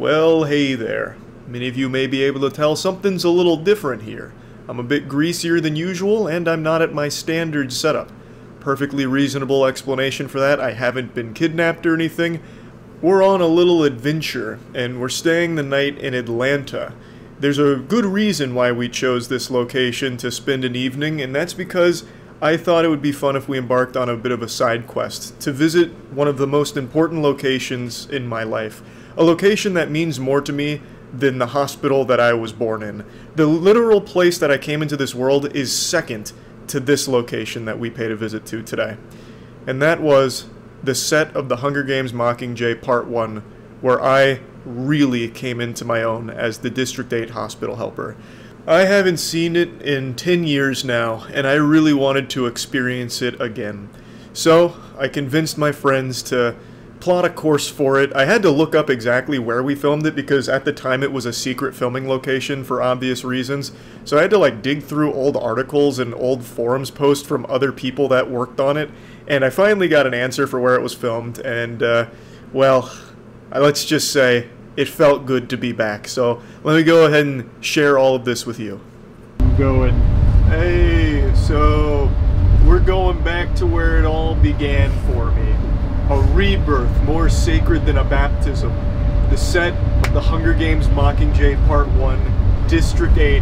Well, hey there. Many of you may be able to tell something's a little different here. I'm a bit greasier than usual, and I'm not at my standard setup. Perfectly reasonable explanation for that. I haven't been kidnapped or anything. We're on a little adventure, and we're staying the night in Atlanta. There's a good reason why we chose this location to spend an evening, and that's because I thought it would be fun if we embarked on a bit of a side quest to visit one of the most important locations in my life. A location that means more to me than the hospital that I was born in. The literal place that I came into this world is second to this location that we paid a visit to today. And that was the set of the Hunger Games Mockingjay Part 1, where I really came into my own as the District 8 hospital helper. I haven't seen it in 10 years now, and I really wanted to experience it again. So, I convinced my friends to plot a course for it. I had to look up exactly where we filmed it because at the time it was a secret filming location for obvious reasons. So I had to like dig through old articles and old forums posts from other people that worked on it, and I finally got an answer for where it was filmed, and well, let's just say it felt good to be back. So let me go ahead and share all of this with you. Hey, so we're going back to where it all began for me. A rebirth more sacred than a baptism. The set of the Hunger Games Mockingjay Part 1, District 8,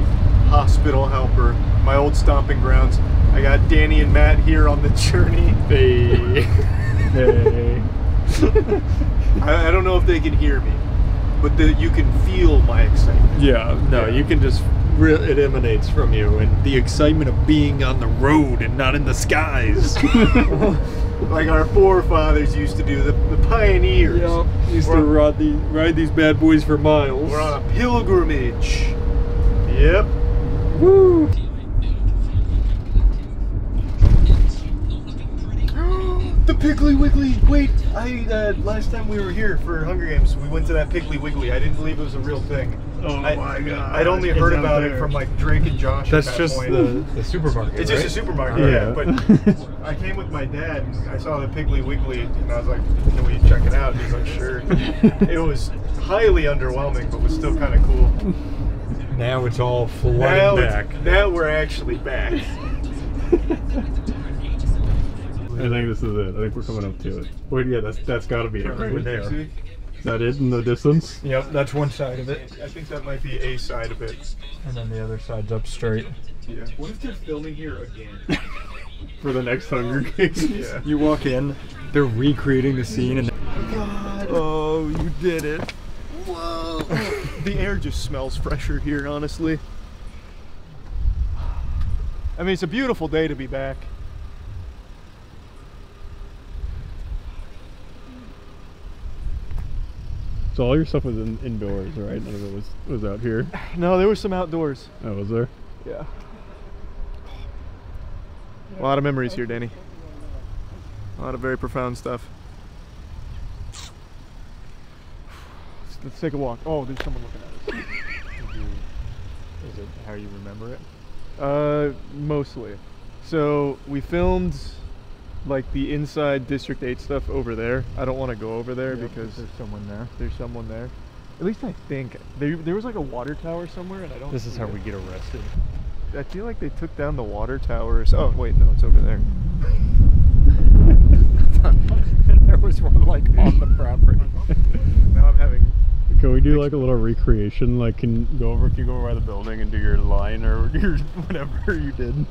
Hospital Helper, my old stomping grounds. I got Danny and Matt here on the journey. Hey. Hey. I don't know if they can hear me, but you can feel my excitement. Yeah, no, you can just, it emanates from you, and the excitement of being on the road and not in the skies. Like our forefathers used to do, the pioneers. Yep, used to ride these bad boys for miles. We're on a pilgrimage. Yep. Woo! The Piggly Wiggly! Wait, last time we were here for Hunger Games, we went to that Piggly Wiggly. I didn't believe it was a real thing. Oh my god. I'd only heard about it from like Drake and Josh. That's at that just point. the supermarket. It's right? just a supermarket, yeah. But I came with my dad and I saw the Piggly Wiggly and I was like, can we check it out? And he's like, sure. It was highly underwhelming, but was still kind of cool. Now it's all flooding back. Now we're actually back. I think this is it. I think we're coming up to it. Wait, yeah, that's got to be it right there. Is that it in the distance? Yep, that's one side of it. I think that might be a side of it. And then the other side's up straight. Yeah. What if they're filming here again? For the next Hunger Games? Yeah. You walk in, they're recreating the scene and... Oh god. Oh, you did it. Whoa. The air just smells fresher here, honestly. I mean, it's a beautiful day to be back. So all your stuff was indoors, right? None of it was out here? No, there was some outdoors. Oh, was there? Yeah. A lot of memories here, Danny. A lot of very profound stuff. Let's take a walk. Oh, there's someone looking at us. Is it how you remember it? Mostly. So we filmed like the inside District 8 stuff over there. I don't want to go over there because there's someone there. There's someone there. At least I think. There was like a water tower somewhere and I don't... This is how we get arrested. I feel like they took down the water towers. Oh wait, no, it's over there. There was one like on the property. Now I'm having... Can we do like a little recreation? Like, can you go over by the building and do your line or your whatever you did?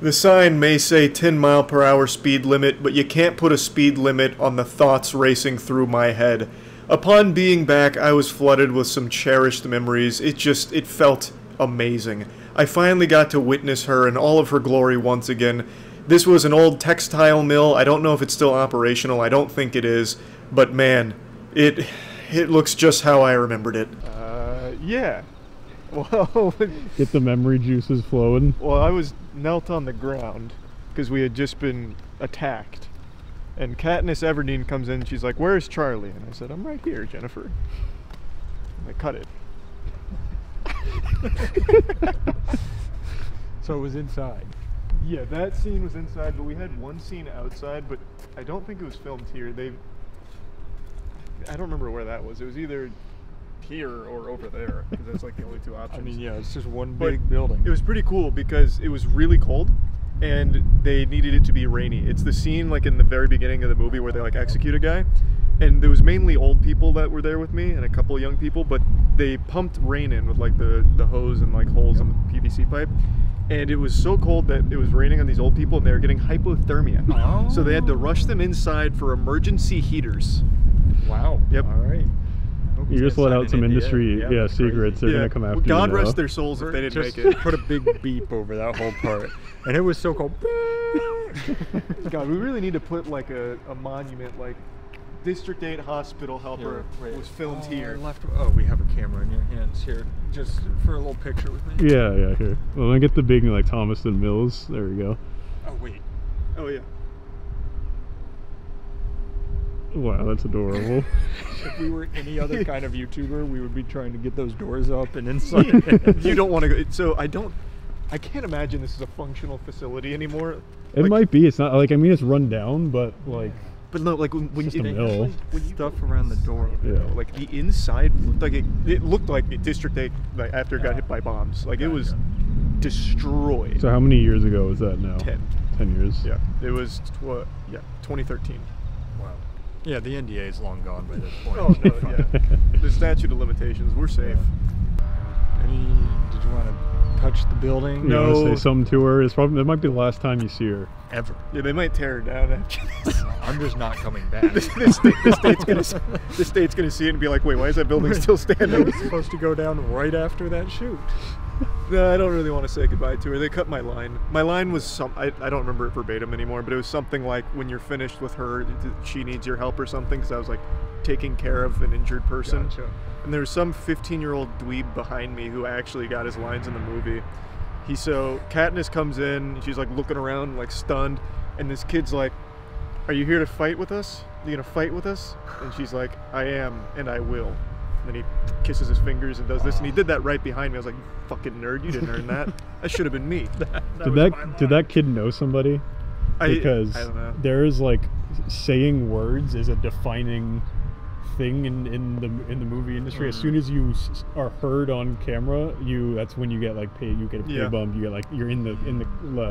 The sign may say 10-mile-per-hour speed limit, but you can't put a speed limit on the thoughts racing through my head. Upon being back, I was flooded with some cherished memories. It felt amazing. I finally got to witness her in all of her glory once again. This was an old textile mill. I don't know if it's still operational. I don't think it is. But man, it looks just how I remembered it. Yeah. Well, get the memory juices flowing. Well, I was knelt on the ground because we had just been attacked. And Katniss Everdeen comes in and she's like, "Where's Charlie?" And I said, "I'm right here, Jennifer." And I cut it. So it was inside. Yeah, that scene was inside, but we had one scene outside, but I don't think it was filmed here. I don't remember where that was. It was either here or over there, because that's like the only two options. I mean, yeah, it's just one big building. It was pretty cool because it was really cold, and they needed it to be rainy. It's the scene like in the very beginning of the movie where they like execute a guy, and there was mainly old people that were there with me and a couple of young people, but they pumped rain in with like the hose and like holes in the PVC pipe. And it was so cold that it was raining on these old people and they were getting hypothermia. Oh. So they had to rush them inside for emergency heaters. Wow. Yep. All right. You just let out some industry secrets. They're going to come after you. God rest their souls if they didn't make it. Put a big beep over that whole part. And it was so cold. God, we really need to put like a monument like District 8 hospital helper was filmed here. We have a camera in your hands here, just for a little picture with me. Yeah, here. Well, let me get the big like Thomas and Mills. There we go. Oh wait. Oh yeah. Wow, that's adorable. If we were any other kind of YouTuber, we would be trying to get those doors up and inside. You don't want to go. So I can't imagine this is a functional facility anymore. It might be. It's not like, I mean, it's run down, but like. But no, like when you mill. Stuff around the door. Yeah. Like the inside looked like it looked like District 8 like after it got hit by bombs. Like it was destroyed. So how many years ago was that now? 10. 10 years. Yeah. It was 2013. Wow. Yeah, the NDA is long gone by this point. Oh no, yeah. The statute of limitations. We're safe. Did you want to touch the building? No. You want to say something to her? It's probably, that might be the last time you see her. Ever. Yeah, they might tear her down after this. I'm just not coming back. The state's gonna see it and be like, wait, why is that building still standing? It was supposed to go down right after that shoot. No, I don't really want to say goodbye to her. They cut my line. My line was I don't remember it verbatim anymore, but it was something like, when you're finished with her, she needs your help or something, because I was like taking care of an injured person. Gotcha. And there was some 15-year-old dweeb behind me who actually got his lines in the movie. So Katniss comes in, and she's like looking around like stunned, and this kid's like, "Are you here to fight with us? Are you gonna fight with us?" And she's like, "I am, and I will." And then he kisses his fingers and does this, and he did that right behind me. I was like, "You fucking nerd, you didn't earn that. That should have been me." Did that kid know somebody? Because I don't know. There is like, saying words is a defining thing in the movie industry. As soon as you are heard on camera, that's when you get like paid. You get a pay bump. You get like, you're in the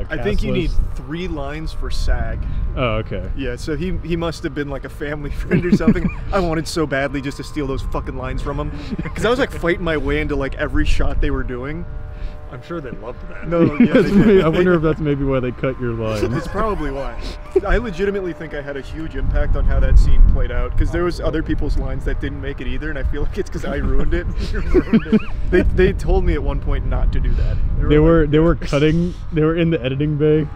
cast I think you list. need 3 lines for SAG. Oh, okay. Yeah, so he must have been like a family friend or something. I wanted so badly just to steal those fucking lines from him, because I was like fighting my way into like every shot they were doing. I'm sure they loved that. No, yeah, I wonder if that's maybe why they cut your line. It's probably why. I legitimately think I had a huge impact on how that scene played out, because there was other people's lines that didn't make it either, and I feel like it's because I ruined it. You ruined it. They told me at one point not to do that. They were cutting. They were in the editing bay,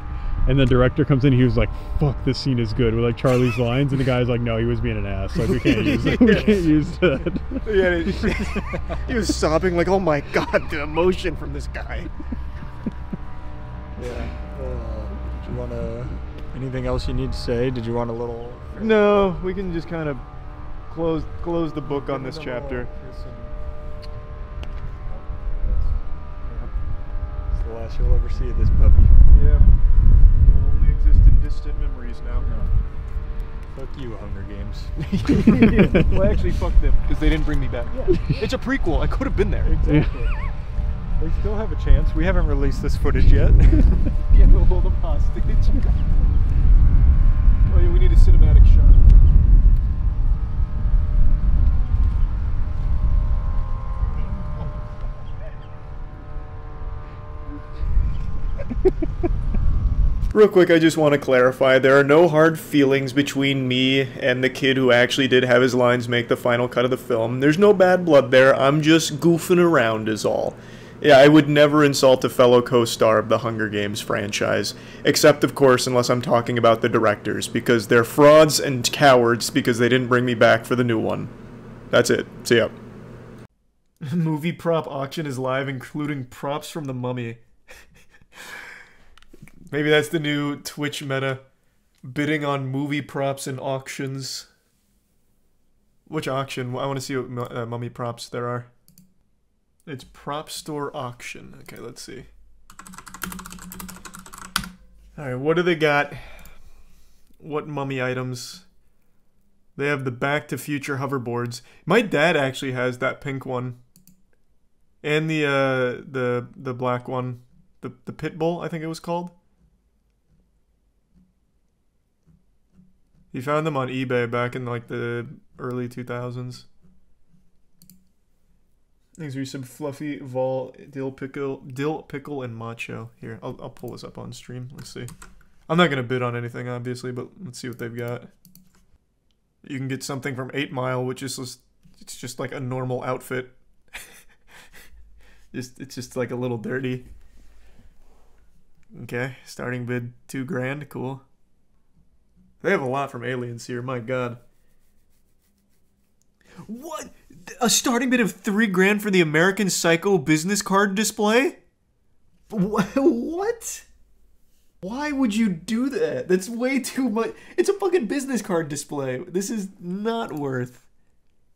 and the director comes in. He was like, "Fuck, this scene is good." With like Charlie's lines, and the guy's like, "No, he was being an ass. Like we can't use that. We can't use that." Yeah, he was sobbing like, "Oh my god, the emotion from this guy." Yeah. Do you want to? Anything else you need to say? Did you want a little? No, we can just kind of close the book on this chapter. It's the last you'll ever see of this puppy. Yeah. Will only exist in distant memories now. Fuck you, Hunger Games. Well, actually, fuck them, because they didn't bring me back. Yeah. It's a prequel. I could have been there. Exactly. They still have a chance. We haven't released this footage yet. Yeah, we'll hold them hostage. Oh yeah, we need a cinematic shot. Real quick, I just want to clarify, there are no hard feelings between me and the kid who actually did have his lines make the final cut of the film. There's no bad blood there, I'm just goofing around is all. Yeah, I would never insult a fellow co-star of the Hunger Games franchise, except of course unless I'm talking about the directors, because they're frauds and cowards because they didn't bring me back for the new one. That's it. See ya. Movie prop auction is live, including props from The Mummy. Maybe that's the new Twitch meta. Bidding on movie props and auctions. Which auction? I want to see what mummy props there are. It's prop store auction. Okay, let's see. Alright, what do they got? What mummy items? They have the Back to Future hoverboards. My dad actually has that pink one. And the black one. The Pitbull, I think it was called. He found them on eBay back in like the early 2000s. These are some fluffy vol dill pickle and macho. Here, I'll pull this up on stream. Let's see. I'm not gonna bid on anything obviously, but let's see what they've got. You can get something from 8 Mile, which is it's just like a normal outfit. It's just like a little dirty. Okay, starting bid $2,000. Cool. They have a lot from Aliens here. My God. What? A starting bid of $3,000 for the American Psycho business card display? What? Why would you do that? That's way too much. It's a fucking business card display. This is not worth.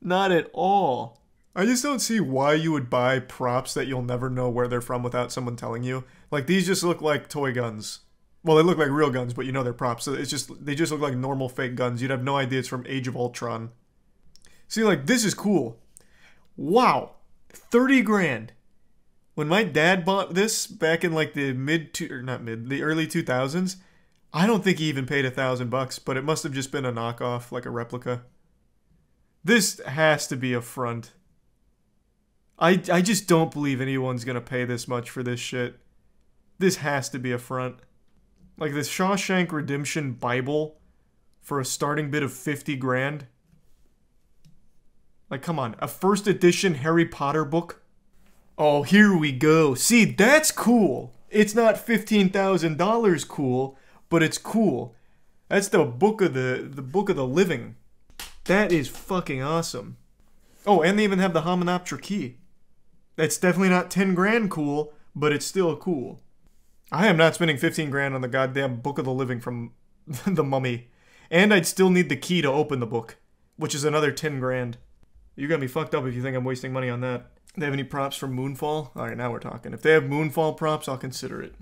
Not at all. I just don't see why you would buy props that you'll never know where they're from without someone telling you. Like, these just look like toy guns. Well, they look like real guns, but you know they're props. So it's just, they just look like normal fake guns. You'd have no idea it's from Age of Ultron. See, like, this is cool. Wow. $30,000. When my dad bought this back in like the the early 2000s, I don't think he even paid $1,000, but it must have just been a knockoff, like a replica. This has to be a front. I just don't believe anyone's gonna pay this much for this shit. This has to be a front. Like the Shawshank Redemption Bible for a starting bid of $50,000. Like, come on, a first edition Harry Potter book? Oh, here we go. See, that's cool. It's not $15,000 cool, but it's cool. That's the book of the living. That is fucking awesome. Oh, and they even have the Hominoptera key. That's definitely not $10,000 cool, but it's still cool. I am not spending $15,000 on the goddamn Book of the Living from The Mummy. And I'd still need the key to open the book, which is another $10,000. You got me fucked up if you think I'm wasting money on that. They have any props from Moonfall? Alright, now we're talking. If they have Moonfall props, I'll consider it.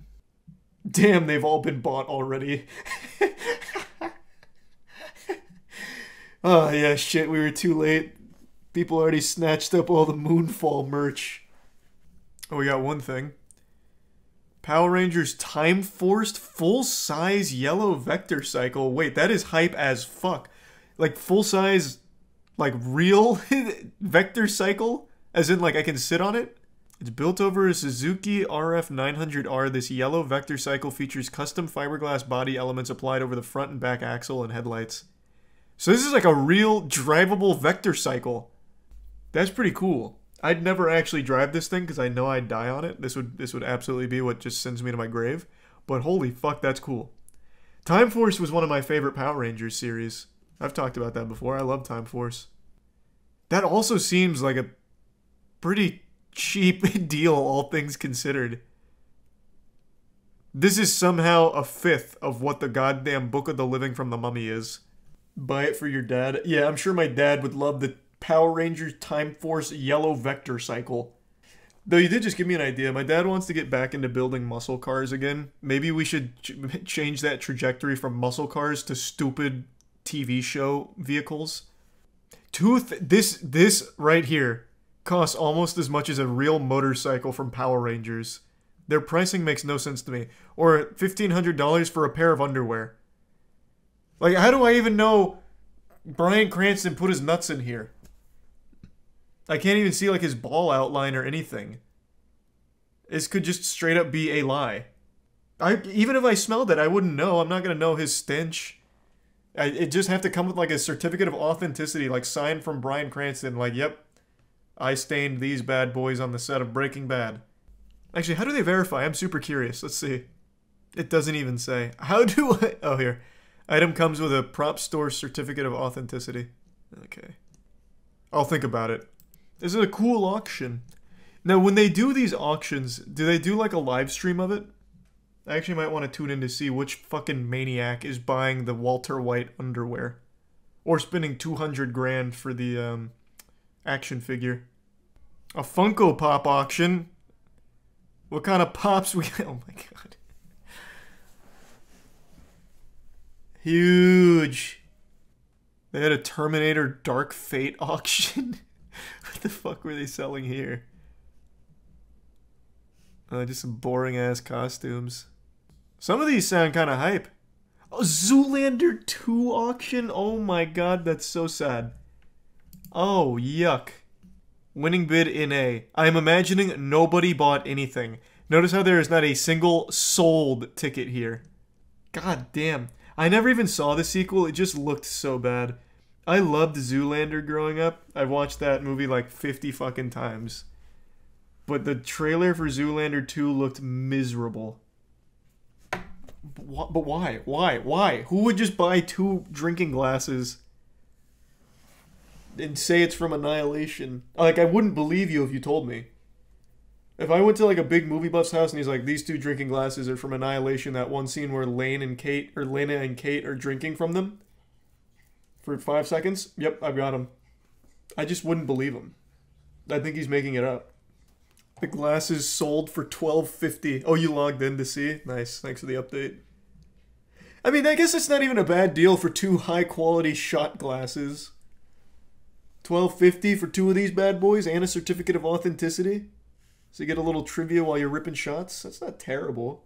Damn, they've all been bought already. Oh, yeah, shit, we were too late. People already snatched up all the Moonfall merch. Oh, we got one thing. Power Rangers Time Forced full-size yellow vector cycle. Wait, that is hype as fuck. Like, full-size, like, real vector cycle? As in, like, I can sit on it? It's built over a Suzuki RF 900R. This yellow vector cycle features custom fiberglass body elements applied over the front and back axle and headlights. So this is like a real drivable vector cycle. That's pretty cool. I'd never actually drive this thing because I know I'd die on it. This would absolutely be what just sends me to my grave. But holy fuck, that's cool. Time Force was one of my favorite Power Rangers series. I've talked about that before. I love Time Force. That also seems like a pretty cheap deal, all things considered. This is somehow a fifth of what the goddamn Book of the Living from the Mummy is. Buy it for your dad. Yeah, I'm sure my dad would love the Power Rangers Time Force yellow vector cycle. Though you did just give me an idea. My dad wants to get back into building muscle cars again. Maybe we should change that trajectory from muscle cars to stupid TV show vehicles. This right here costs almost as much as a real motorcycle from Power Rangers. Their pricing makes no sense to me. Or $1,500 for a pair of underwear. Like, how do I even know Bryan Cranston put his nuts in here? I can't even see, like, his ball outline or anything. This could just straight up be a lie. Even if I smelled it, I wouldn't know. I'm not going to know his stench. It just have to come with, like, a certificate of authenticity, like, signed from Bryan Cranston. Like, yep, I stained these bad boys on the set of Breaking Bad. Actually, how do they verify? I'm super curious. Let's see. It doesn't even say. How do I... Oh, here. Item comes with a prop store certificate of authenticity. Okay. I'll think about it. This is a cool auction. Now, when they do these auctions, do they do like a live stream of it? I actually might want to tune in to see which fucking maniac is buying the Walter White underwear. Or spending $200,000 for the action figure. A Funko Pop auction. What kind of pops we... Oh my god. Huge. They had a Terminator Dark Fate auction. What the fuck were they selling here? Just some boring ass costumes. Some of these sound kind of hype. Oh, Zoolander 2 auction? Oh my god, that's so sad. Oh, yuck. Winning bid in A. I am imagining nobody bought anything. Notice how there is not a single sold ticket here. God damn. I never even saw the sequel, it just looked so bad. I loved Zoolander growing up. I've watched that movie like 50 fucking times. But the trailer for Zoolander 2 looked miserable. But why? Why? Who would just buy 2 drinking glasses and say it's from Annihilation? Like, I wouldn't believe you if you told me. If I went to like a big movie buff's house and he's like, these 2 drinking glasses are from Annihilation, that one scene where Lena and Kate are drinking from them for 5 seconds. Yep, I've got them. I just wouldn't believe him. I think he's making it up. The glasses sold for $12.50. Oh, you logged in to see? Nice. Thanks for the update. I mean, I guess it's not even a bad deal for 2 high-quality shot glasses. $12.50 for 2 of these bad boys and a certificate of authenticity. So you get a little trivia while you're ripping shots. That's not terrible.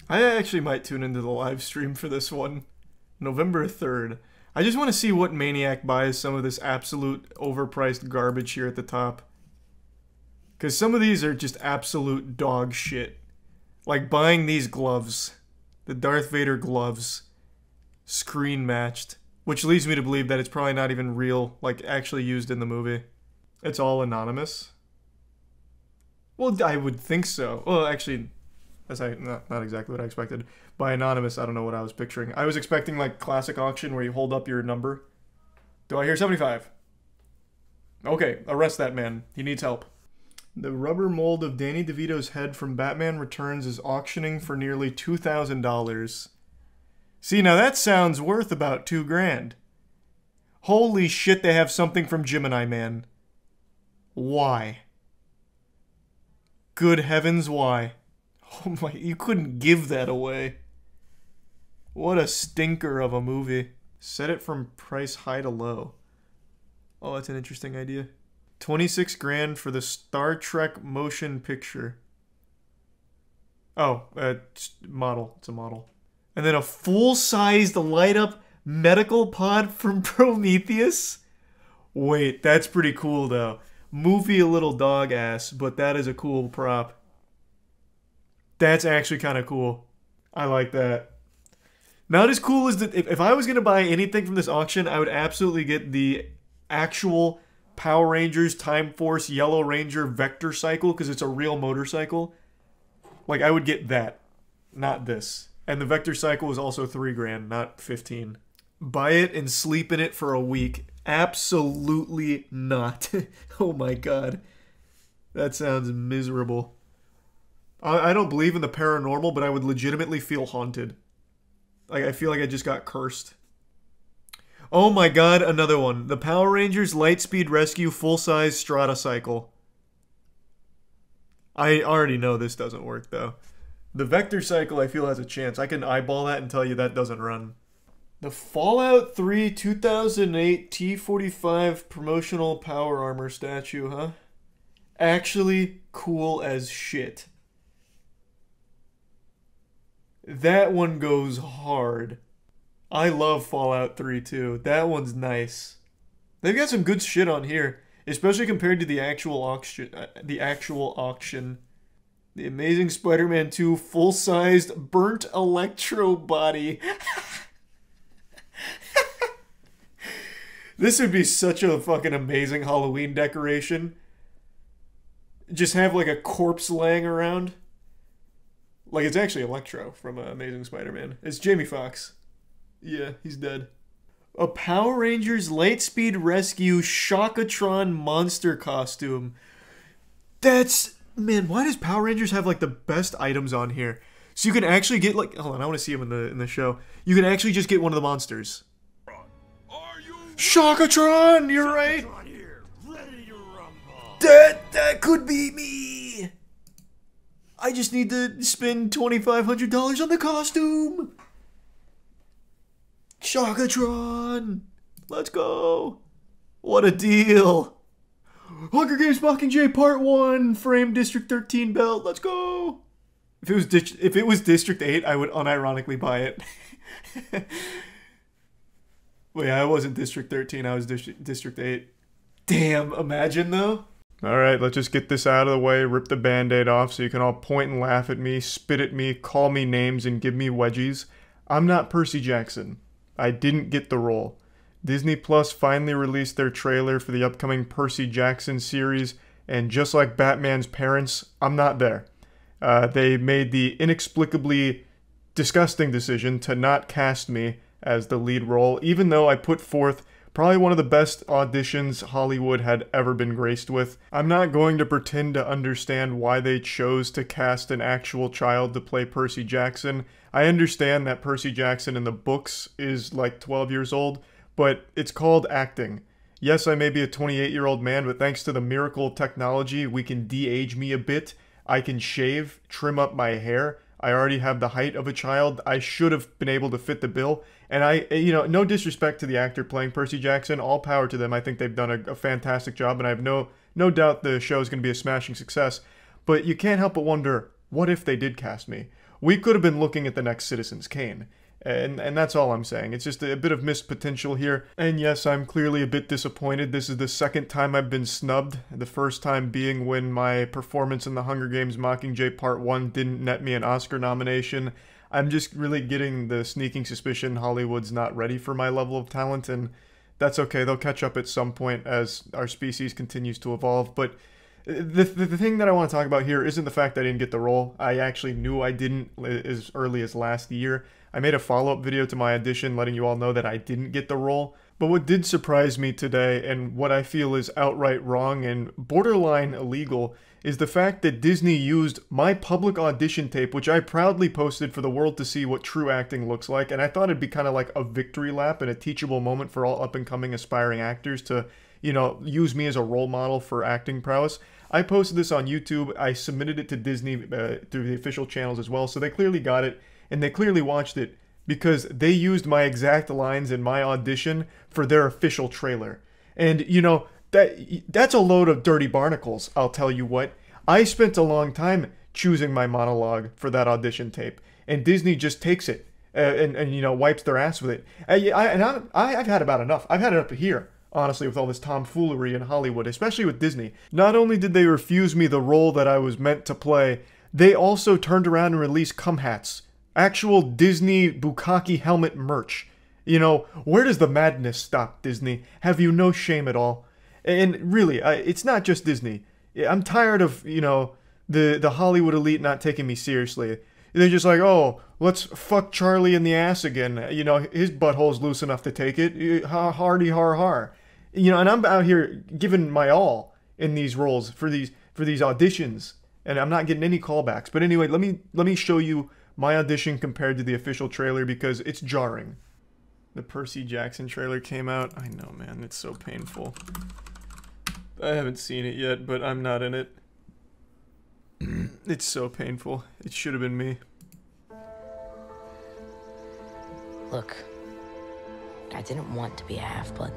I actually might tune into the live stream for this one. November 3rd. I just want to see what maniac buys some of this absolute overpriced garbage here at the top. Because some of these are just absolute dog shit. Like buying these gloves. The Darth Vader gloves. Screen matched. Which leads me to believe that it's probably not even real, like actually used in the movie. It's all anonymous. Well, I would think so. Well, actually, that's not exactly what I expected. By anonymous, I don't know what I was picturing. I was expecting like classic auction where you hold up your number. Do I hear 75? Okay, arrest that man. He needs help. The rubber mold of Danny DeVito's head from Batman Returns is auctioning for nearly $2,000. See, now that sounds worth about $2 grand. Holy shit, they have something from Gemini Man. Why? Good heavens, why? Oh my, you couldn't give that away. What a stinker of a movie. Set it from price high to low. Oh, that's an interesting idea. 26 grand for the Star Trek motion picture. Oh, model. It's a model. And then a full-sized light-up medical pod from Prometheus? Wait, that's pretty cool, though. Movie a little dog ass, but that is a cool prop. That's actually kind of cool. I like that. Not as cool as the... If I was going to buy anything from this auction, I would absolutely get the actual Power Rangers Time Force Yellow Ranger Vector Cycle, because it's a real motorcycle. Like, I would get that. Not this. And the Vector Cycle is also $3 grand, not 15. Buy it and sleep in it for a week. Absolutely not. Oh my god. That sounds miserable. I don't believe in the paranormal, but I would legitimately feel haunted. Like, I feel like I just got cursed. Oh my god, another one. The Power Rangers Lightspeed Rescue full-size Strata Cycle. I already know this doesn't work, though. The Vector Cycle, I feel, has a chance. I can eyeball that and tell you that doesn't run. The Fallout 3 2008 T-45 promotional power armor statue, huh? Actually cool as shit. That one goes hard. I love Fallout 3 too. That one's nice. They've got some good shit on here, especially compared to the actual auction. The Amazing Spider-Man 2 full-sized burnt electro body. This would be such a fucking amazing Halloween decoration. Just have like a corpse laying around. Like, it's actually Electro from Amazing Spider-Man. It's Jamie Foxx. Yeah, he's dead. A Power Rangers Lightspeed Rescue Shockatron monster costume. That's... Man, why does Power Rangers have, like, the best items on here? So you can actually get, like... Hold on, I want to see him in the show. You can actually just get one of the monsters. Shockatron! You're right! That could be me! I just need to spend $2,500 on the costume! Shockatron! Let's go! What a deal! Hunger Games Mockingjay Part 1, frame District 13 belt, let's go! If it was District 8, I would unironically buy it. Well, yeah, I wasn't District 13, I was District 8. Damn, imagine though. Alright, let's just get this out of the way, rip the band-aid off so you can all point and laugh at me, spit at me, call me names, and give me wedgies. I'm not Percy Jackson. I didn't get the role. Disney Plus finally released their trailer for the upcoming Percy Jackson series, and just like Batman's parents, I'm not there. They made the inexplicably disgusting decision to not cast me as the lead role, even though I put forth probably one of the best auditions Hollywood had ever been graced with. I'm not going to pretend to understand why they chose to cast an actual child to play Percy Jackson. I understand that Percy Jackson in the books is like 12 years old, but it's called acting. Yes, I may be a 28-year-old man, but thanks to the miracle of technology, we can de-age me a bit. I can shave, trim up my hair. I already have the height of a child. I should have been able to fit the bill. And no disrespect to the actor playing Percy Jackson, all power to them. I think they've done a fantastic job, and I have no doubt the show is going to be a smashing success. But you can't help but wonder, what if they did cast me? We could have been looking at the next Citizen Kane. And that's all I'm saying. It's just a bit of missed potential here. And yes, I'm clearly a bit disappointed. This is the second time I've been snubbed. The first time being when my performance in the Hunger Games Mockingjay Part 1 didn't net me an Oscar nomination. I'm just really getting the sneaking suspicion Hollywood's not ready for my level of talent, and that's okay. They'll catch up at some point as our species continues to evolve. But the thing that I want to talk about here isn't the fact that I didn't get the role. I actually knew I didn't as early as last year. I made a follow-up video to my audition letting you all know that I didn't get the role. But what did surprise me today, and what I feel is outright wrong and borderline illegal, is the fact that Disney used my public audition tape, which I proudly posted for the world to see what true acting looks like, and I thought it'd be kind of like a victory lap and a teachable moment for all up-and-coming aspiring actors to, use me as a role model for acting prowess. I posted this on YouTube. I submitted it to Disney through the official channels as well, so they clearly got it. And they clearly watched it because they used my exact lines in my audition for their official trailer. And, that's a load of dirty barnacles, I'll tell you what. I spent a long time choosing my monologue for that audition tape. And Disney just takes it and wipes their ass with it. I've had about enough. I've had it up to here, honestly, with all this tomfoolery in Hollywood, especially with Disney. Not only did they refuse me the role that I was meant to play, they also turned around and released cum hats. Actual Disney Bukkake helmet merch. Where does the madness stop, Disney? Have you no shame at all? And really, it's not just Disney. I'm tired of, the Hollywood elite not taking me seriously. They're just like, oh, let's fuck Charlie in the ass again. His butthole's loose enough to take it. Hardy har har. And I'm out here giving my all in these roles for these auditions, and I'm not getting any callbacks. But anyway, let me show you my audition compared to the official trailer because it's jarring. The Percy Jackson trailer came out. I know, man, it's so painful. I haven't seen it yet, but I'm not in it. It's so painful. It should have been me. Look, I didn't want to be a half-blood.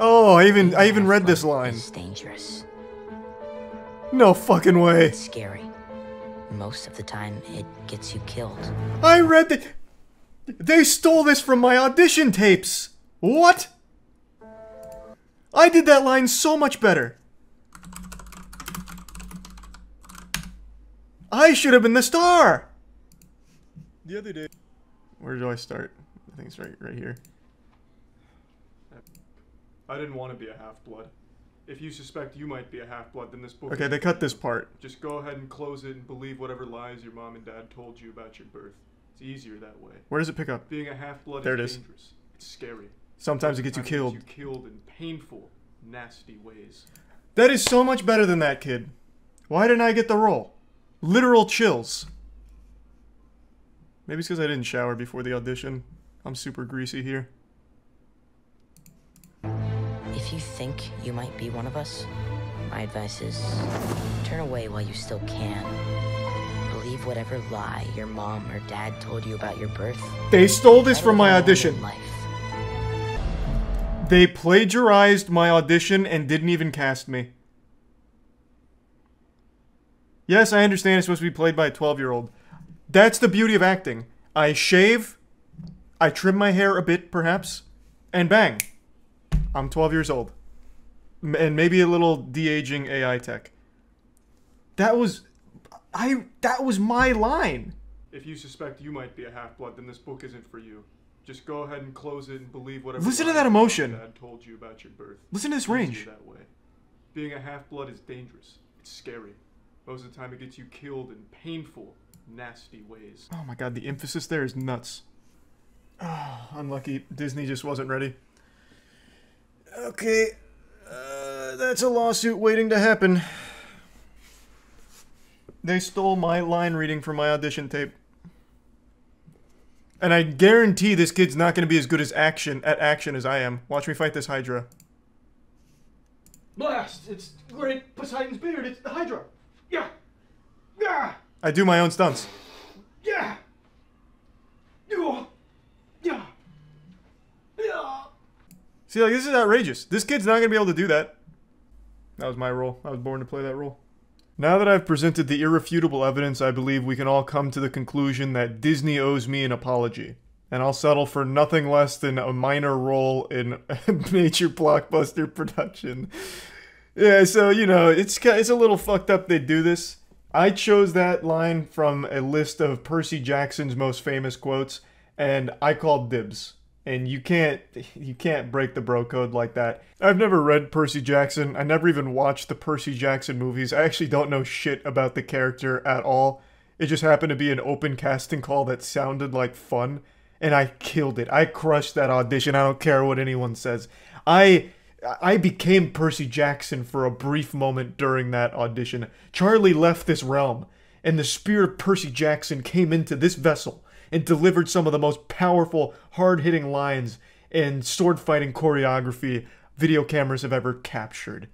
Oh, I even read this line. It's dangerous. No fucking way. It's scary. Most of the time, it gets you killed. I read that. They stole this from my audition tapes. What? I did that line so much better. I should have been the star. The other day. Where do I start? I think it's right here. I didn't want to be a half-blood. If you suspect you might be a half-blood, then this book... Okay, they cut this part. Just go ahead and close it and believe whatever lies your mom and dad told you about your birth. It's easier that way. Where does it pick up? Being a half-blood is dangerous. It's scary. Sometimes it gets you killed. It gets you killed in painful, nasty ways. That is so much better than that, kid. Why didn't I get the role? Literal chills. Maybe it's because I didn't shower before the audition. I'm super greasy here. If you think you might be one of us, my advice is turn away while you still can. Believe whatever lie your mom or dad told you about your birth. They stole this from my audition. They plagiarized my audition and didn't even cast me. Yes, I understand it's supposed to be played by a 12-year-old. That's the beauty of acting. I shave, I trim my hair a bit, perhaps, and bang. I'm 12 years old. And maybe a little de-aging AI tech. That was my line. If you suspect you might be a half-blood, then this book isn't for you. Just go ahead and close it and believe whatever. Listen to that emotion. Dad told you about your birth. Listen to this range. That way. Being a half-blood is dangerous. It's scary. Most of the time it gets you killed in painful, nasty ways. Oh my god, the emphasis there is nuts. Oh, unlucky. Disney just wasn't ready. Okay. That's a lawsuit waiting to happen. They stole my line reading from my audition tape. And I guarantee this kid's not going to be as good as action as I am. Watch me fight this Hydra. Blast! It's great Poseidon's beard. It's the Hydra. Yeah. Yeah. I do my own stunts. Yeah. Yeah. Yeah. Yeah. See, like, this is outrageous. This kid's not going to be able to do that. That was my role. I was born to play that role. Now that I've presented the irrefutable evidence, I believe we can all come to the conclusion that Disney owes me an apology. And I'll settle for nothing less than a minor role in a major blockbuster production. Yeah, so, you know, it's a little fucked up they do this. I chose that line from a list of Percy Jackson's most famous quotes, and I called dibs. And you can't break the bro code like that. I've never read Percy Jackson. I never even watched the Percy Jackson movies. I actually don't know shit about the character at all. It just happened to be an open casting call that sounded like fun. And I killed it. I crushed that audition. I don't care what anyone says. I became Percy Jackson for a brief moment during that audition. Charlie left this realm, and the spirit of Percy Jackson came into this vessel and delivered some of the most powerful, hard-hitting lines and sword-fighting choreography video cameras have ever captured.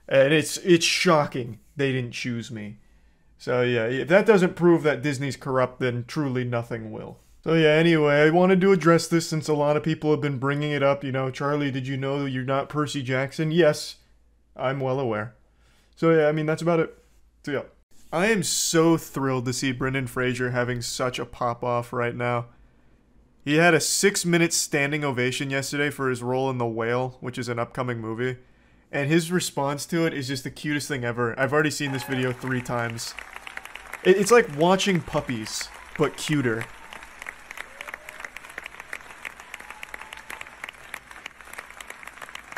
And it's shocking they didn't choose me. So yeah, if that doesn't prove that Disney's corrupt, then truly nothing will. So yeah, anyway, I wanted to address this since a lot of people have been bringing it up. You know, Charlie, did you know you're not Percy Jackson? Yes, I'm well aware. So yeah, I mean, that's about it. So yeah. I am so thrilled to see Brendan Fraser having such a pop-off right now. He had a 6-minute standing ovation yesterday for his role in The Whale, which is an upcoming movie. And his response to it is just the cutest thing ever. I've already seen this video 3 times. It's like watching puppies, but cuter.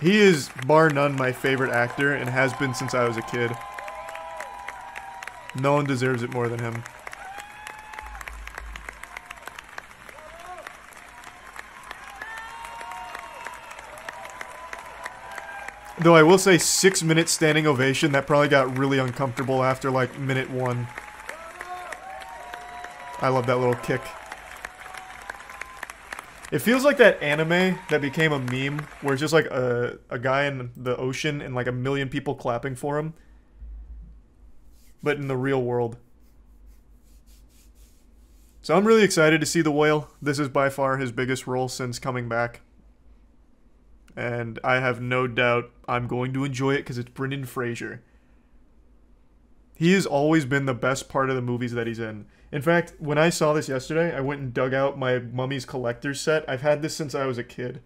He is, bar none, my favorite actor, and has been since I was a kid. No one deserves it more than him. Though I will say 6-minute standing ovation, that probably got really uncomfortable after like minute 1. I love that little kick. It feels like that anime that became a meme where it's just like a guy in the ocean and like a million people clapping for him. But in the real world. So I'm really excited to see The Whale. This is by far his biggest role since coming back. And I have no doubt I'm going to enjoy it because it's Brendan Fraser. He has always been the best part of the movies that he's in. In fact, when I saw this yesterday, I went and dug out my Mummies collector's set. I've had this since I was a kid.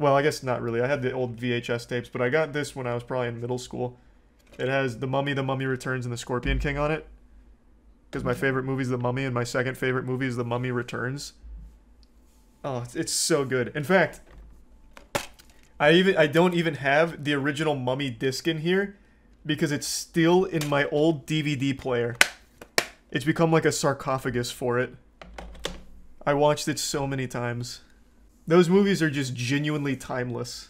Well, I guess not really. I had the old VHS tapes, but I got this when I was probably in middle school. It has The Mummy Returns, and The Scorpion King on it. Because my favorite movie is The Mummy, and my second favorite movie is The Mummy Returns. Oh, it's so good. In fact, I don't even have the original Mummy disc in here because it's still in my old DVD player. It's become like a sarcophagus for it. I watched it so many times. Those movies are just genuinely timeless.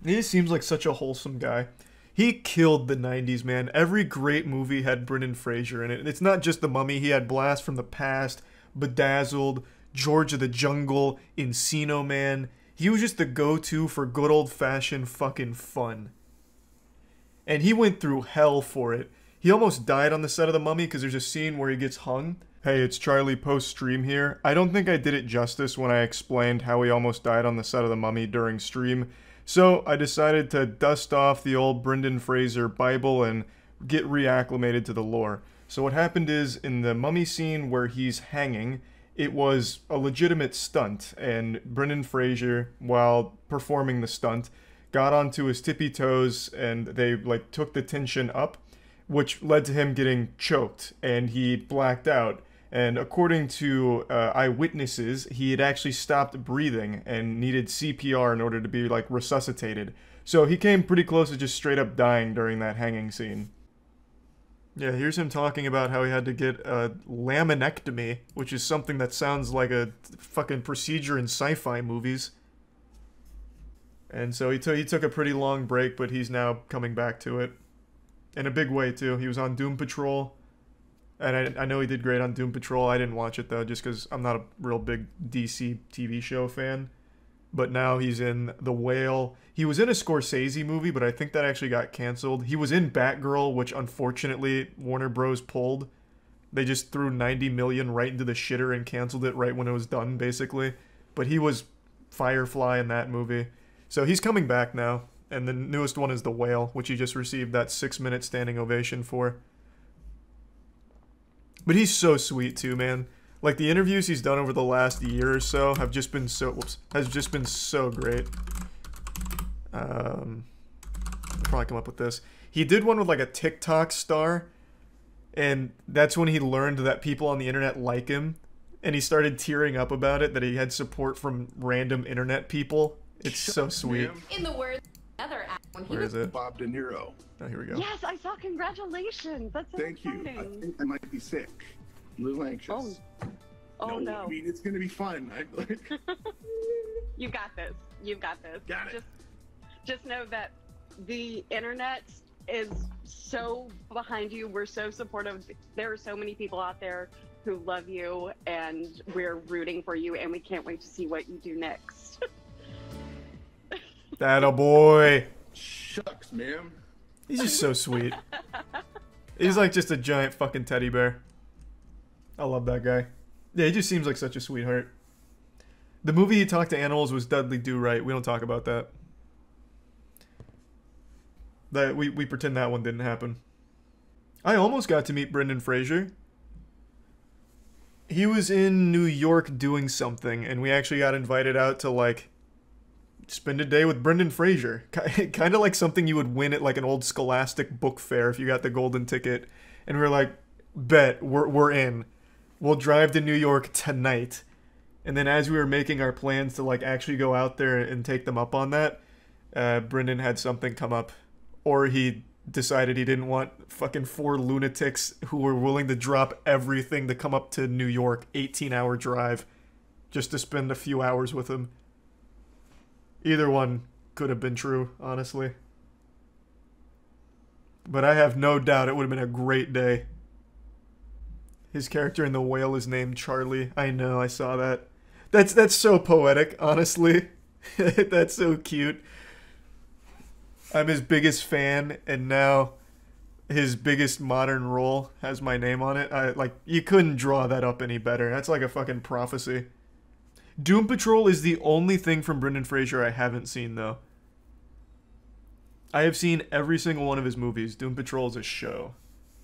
He just seems like such a wholesome guy. He killed the 90s, man. Every great movie had Brendan Fraser in it. And it's not just The Mummy. He had Blast from the Past, Bedazzled, George of the Jungle, Encino Man. He was just the go-to for good old-fashioned fucking fun. And he went through hell for it. He almost died on the set of The Mummy because there's a scene where he gets hung. Hey, it's Charlie post-stream here. I don't think I did it justice when I explained how he almost died on the set of The Mummy during stream. So I decided to dust off the old Brendan Fraser Bible and get reacclimated to the lore. So what happened is, in the mummy scene where he's hanging, it was a legitimate stunt, and Brendan Fraser, while performing the stunt, got onto his tippy toes, and they like took the tension up, which led to him getting choked, and he blacked out. And according to eyewitnesses, he had actually stopped breathing and needed CPR in order to be like resuscitated. So he came pretty close to just straight up dying during that hanging scene. Yeah, here's him talking about how he had to get a laminectomy, which is something that sounds like a fucking procedure in sci-fi movies. And so he took a pretty long break, but he's now coming back to it. In a big way, too. He was on Doom Patrol, and I know he did great on Doom Patrol. I didn't watch it, though, just because I'm not a real big DC TV show fan. But now he's in The Whale. He was in a Scorsese movie, but I think that actually got canceled. He was in Batgirl, which unfortunately Warner Bros. Pulled. They just threw $90 million right into the shitter and canceled it right when it was done, basically. But he was Firefly in that movie. So he's coming back now. And the newest one is The Whale, which he just received that 6-minute standing ovation for. But he's so sweet too, man. Like, the interviews he's done over the last year or so have just been so, great. I'll probably come up with this. He did one with, like, a TikTok star, and that's when he learned that people on the internet like him, and he started tearing up about it, that he had support from random internet people. It's so sweet. In the words other Where is it? Bob De Niro. Oh, here we go. Yes, I saw. Congratulations. That's so Thank exciting. you. I think I might be sick. A little anxious. Oh no. I mean, it's gonna be fun. You got this. You've got this. Got it. Just know that the internet is so behind you. We're so supportive. There are so many people out there who love you, and we're rooting for you, and we can't wait to see what you do next. That boy. Shucks, ma'am. He's just so sweet. He's like just a giant fucking teddy bear. I love that guy. Yeah, he just seems like such a sweetheart. The movie he talked to animals was Dudley Do Right. We don't talk about that. We pretend that one didn't happen. I almost got to meet Brendan Fraser. He was in New York doing something, and we actually got invited out to, like, spend a day with Brendan Fraser. Kind of like something you would win at, like, an old Scholastic book fair if you got the golden ticket. And we were like, bet, we're in. We'll drive to New York tonight. And then as we were making our plans to, like, actually go out there and take them up on that, Brendan had something come up. Or he decided he didn't want fucking 4 lunatics who were willing to drop everything to come up to New York, 18-hour drive, just to spend a few hours with him. Either one could have been true, honestly. But I have no doubt it would have been a great day. His character in The Whale is named Charlie. I know, I saw that. That's so poetic, honestly. That's so cute. I'm his biggest fan, and now his biggest modern role has my name on it. Like, you couldn't draw that up any better. That's like a fucking prophecy. Doom Patrol is the only thing from Brendan Fraser I haven't seen, though. I have seen every single one of his movies. Doom Patrol is a show.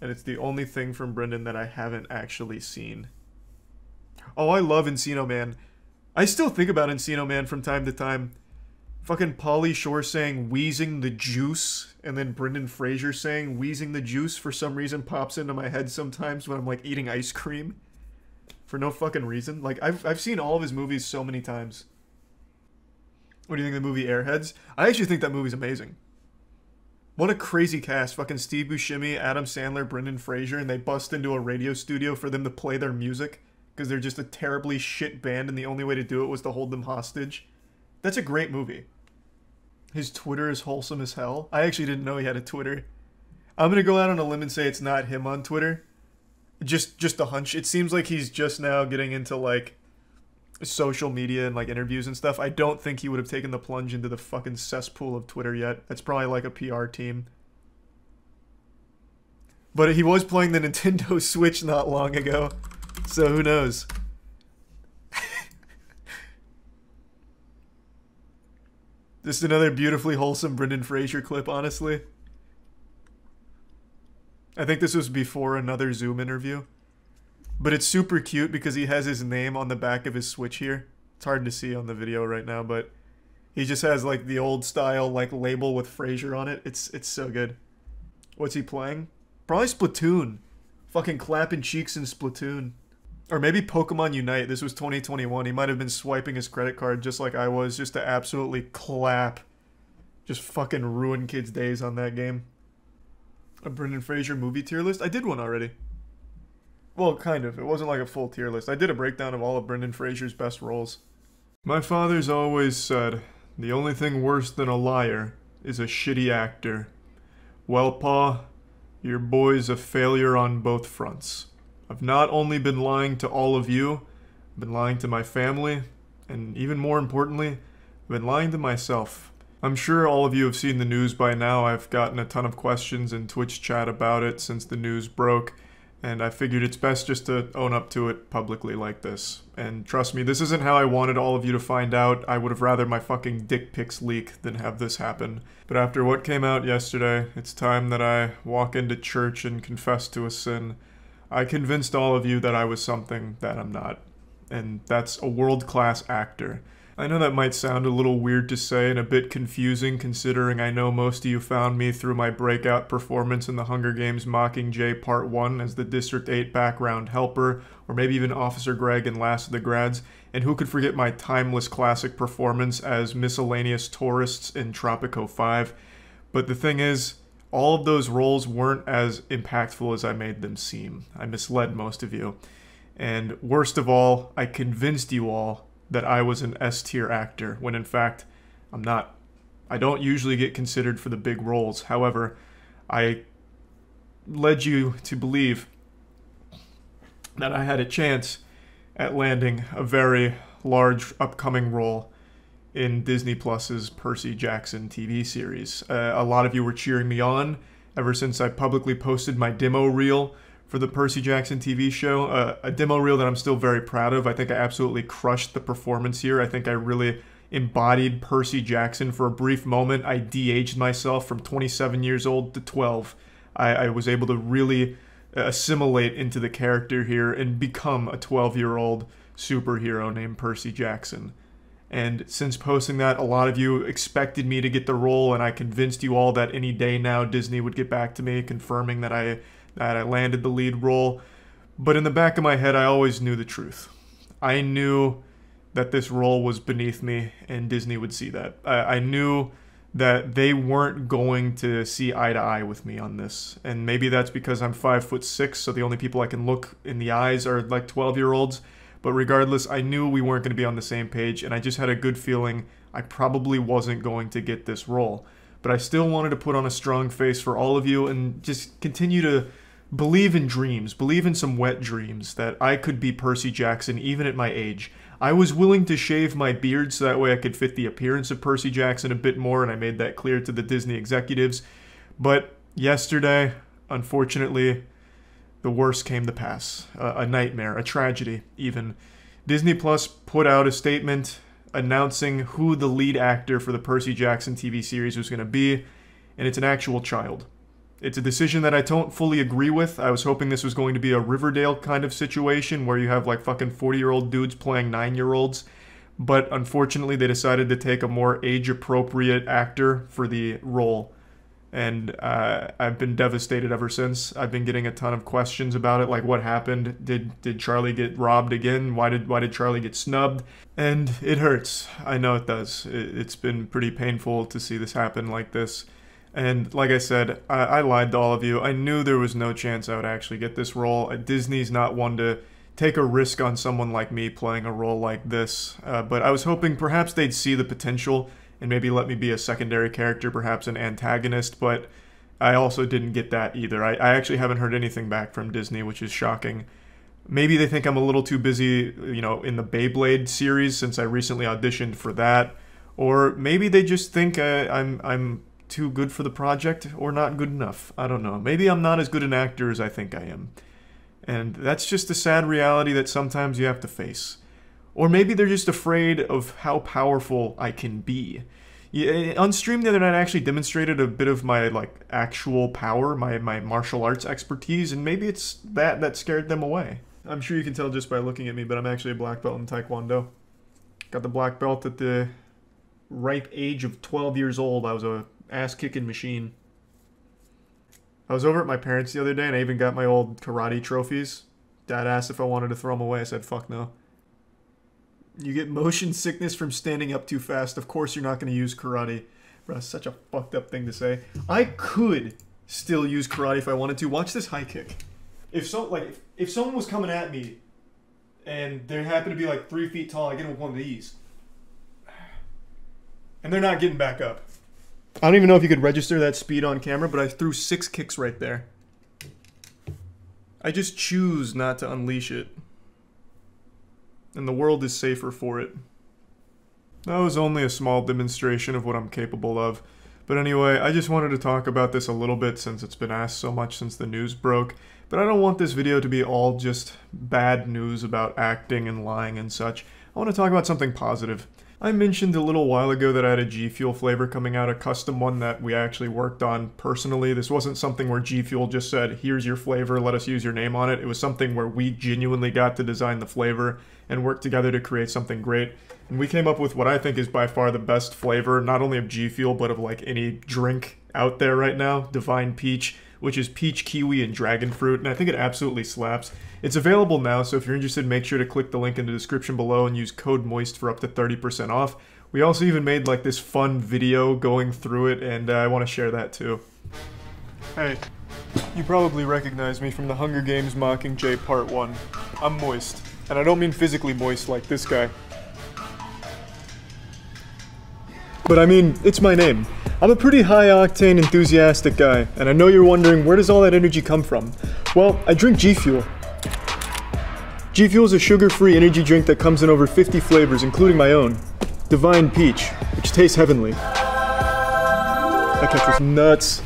And it's the only thing from Brendan that I haven't actually seen. Oh, I love Encino Man. I still think about Encino Man from time to time. Fucking Pauly Shore saying wheezing the juice, and then Brendan Fraser saying wheezing the juice for some reason pops into my head sometimes when I'm like eating ice cream. For no fucking reason. Like, I've seen all of his movies so many times. What do you think of the movie Airheads? I actually think that movie's amazing. What a crazy cast. Fucking Steve Buscemi, Adam Sandler, Brendan Fraser, and they bust into a radio studio for them to play their music because they're just a terribly shit band and the only way to do it was to hold them hostage. That's a great movie. His Twitter is wholesome as hell. I actually didn't know he had a Twitter. I'm gonna go out on a limb and say it's not him on Twitter. Just a hunch. It seems like he's just now getting into, like, social media and, like, interviews and stuff. I don't think he would have taken the plunge into the fucking cesspool of Twitter yet. That's probably like a PR team. But he was playing the Nintendo Switch not long ago, so who knows? Just another beautifully wholesome Brendan Fraser clip, honestly. I think this was before another Zoom interview. But it's super cute because he has his name on the back of his Switch here. It's hard to see on the video right now, but he just has like the old style like label with Fraser on it. It's so good. What's he playing? Probably Splatoon. Fucking clapping cheeks in Splatoon. Or maybe Pokemon Unite. This was 2021. He might have been swiping his credit card just like I was, just to absolutely clap. Just fucking ruin kids' days on that game. A Brendan Fraser movie tier list? I did one already. Well, kind of. It wasn't like a full tier list. I did a breakdown of all of Brendan Fraser's best roles. My father's always said, the only thing worse than a liar is a shitty actor. Well, Pa, your boy's a failure on both fronts. I've not only been lying to all of you, I've been lying to my family, and even more importantly, I've been lying to myself. I'm sure all of you have seen the news by now. I've gotten a ton of questions in Twitch chat about it since the news broke, and I figured it's best just to own up to it publicly like this. And trust me, this isn't how I wanted all of you to find out. I would have rather my fucking dick pics leak than have this happen. But after what came out yesterday, it's time that I walk into church and confess to a sin. I convinced all of you that I was something that I'm not. And that's a world-class actor. I know that might sound a little weird to say and a bit confusing considering I know most of you found me through my breakout performance in the Hunger Games Mockingjay Part 1 as the District 8 background helper, or maybe even Officer Greg in Last of the Grads, and who could forget my timeless classic performance as miscellaneous tourists in Tropico 5. But the thing is, all of those roles weren't as impactful as I made them seem. I misled most of you. And worst of all, I convinced you all that I was an S-tier actor, when in fact, I'm not. I don't usually get considered for the big roles. However, I led you to believe that I had a chance at landing a very large upcoming role in Disney Plus's Percy Jackson TV series. A lot of you were cheering me on ever since I publicly posted my demo reel for the Percy Jackson TV show, a demo reel that I'm still very proud of. I think I absolutely crushed the performance here. I think I really embodied Percy Jackson for a brief moment. I de-aged myself from 27 years old to 12. I was able to really assimilate into the character here and become a 12-year-old superhero named Percy Jackson. And since posting that, a lot of you expected me to get the role, and I convinced you all that any day now Disney would get back to me confirming that I landed the lead role. But in the back of my head, I always knew the truth. I knew that this role was beneath me, and Disney would see that. I knew that they weren't going to see eye to eye with me on this. And maybe that's because I'm 5'6", so the only people I can look in the eyes are like 12-year-olds. But regardless, I knew we weren't going to be on the same page, and I just had a good feeling I probably wasn't going to get this role. But I still wanted to put on a strong face for all of you and just continue to believe in dreams, believe in some wet dreams that I could be Percy Jackson even at my age. I was willing to shave my beard so that way I could fit the appearance of Percy Jackson a bit more, and I made that clear to the Disney executives. But yesterday, unfortunately, the worst came to pass. A nightmare, a tragedy even. Disney Plus put out a statement announcing who the lead actor for the Percy Jackson TV series was going to be, and it's an actual child. It's a decision that I don't fully agree with. I was hoping this was going to be a Riverdale kind of situation where you have like fucking 40-year-old dudes playing 9-year-olds, but unfortunately they decided to take a more age-appropriate actor for the role. And I've been devastated ever since. I've been getting a ton of questions about it, like what happened? Did Charlie get robbed again? Why did Charlie get snubbed? And it hurts. I know it does. It's been pretty painful to see this happen like this. And like I said, I lied to all of you. I knew there was no chance I would actually get this role. Disney's not one to take a risk on someone like me playing a role like this. But I was hoping perhaps they'd see the potential and maybe let me be a secondary character, perhaps an antagonist, but I also didn't get that either. I actually haven't heard anything back from Disney, which is shocking. Maybe they think I'm a little too busy, you know, in the Beyblade series since I recently auditioned for that. Or maybe they just think I'm too good for the project or not good enough. I don't know. Maybe I'm not as good an actor as I think I am. And that's just a sad reality that sometimes you have to face. Or maybe they're just afraid of how powerful I can be. Yeah, on stream the other night I actually demonstrated a bit of my like actual power, my martial arts expertise, and maybe it's that scared them away. I'm sure you can tell just by looking at me, but I'm actually a black belt in Taekwondo. Got the black belt at the ripe age of 12 years old. I was a ass-kicking machine. I was over at my parents the other day and I even got my old karate trophies. Dad asked if I wanted to throw them away. I said, fuck no. You get motion sickness from standing up too fast. Of course you're not going to use karate. Bro, that's such a fucked up thing to say. I could still use karate if I wanted to. Watch this high kick. If someone was coming at me and they happen to be like 3 feet tall, I get them with one of these. And they're not getting back up. I don't even know if you could register that speed on camera, but I threw 6 kicks right there. I just choose not to unleash it. And the world is safer for it. That was only a small demonstration of what I'm capable of. But anyway, I just wanted to talk about this a little bit since it's been asked so much since the news broke. But I don't want this video to be all just bad news about acting and lying and such. I want to talk about something positive. I mentioned a little while ago that I had a G Fuel flavor coming out, a custom one that we actually worked on personally. This wasn't something where G Fuel just said, here's your flavor, let us use your name on it. It was something where we genuinely got to design the flavor and work together to create something great. And we came up with what I think is by far the best flavor, not only of G Fuel, but of like any drink out there right now, Divine Peach, which is peach, kiwi, and dragon fruit, and I think it absolutely slaps. It's available now, so if you're interested, make sure to click the link in the description below and use code MOIST for up to 30% off. We also even made like this fun video going through it, and I want to share that too. Hey, you probably recognize me from the Hunger Games Mockingjay Part 1. I'm moist, and I don't mean physically moist like this guy. But I mean, it's my name. I'm a pretty high-octane, enthusiastic guy, and I know you're wondering, where does all that energy come from? Well, I drink G Fuel. G Fuel is a sugar-free energy drink that comes in over 50 flavors, including my own, Divine Peach, which tastes heavenly. That catch was nuts.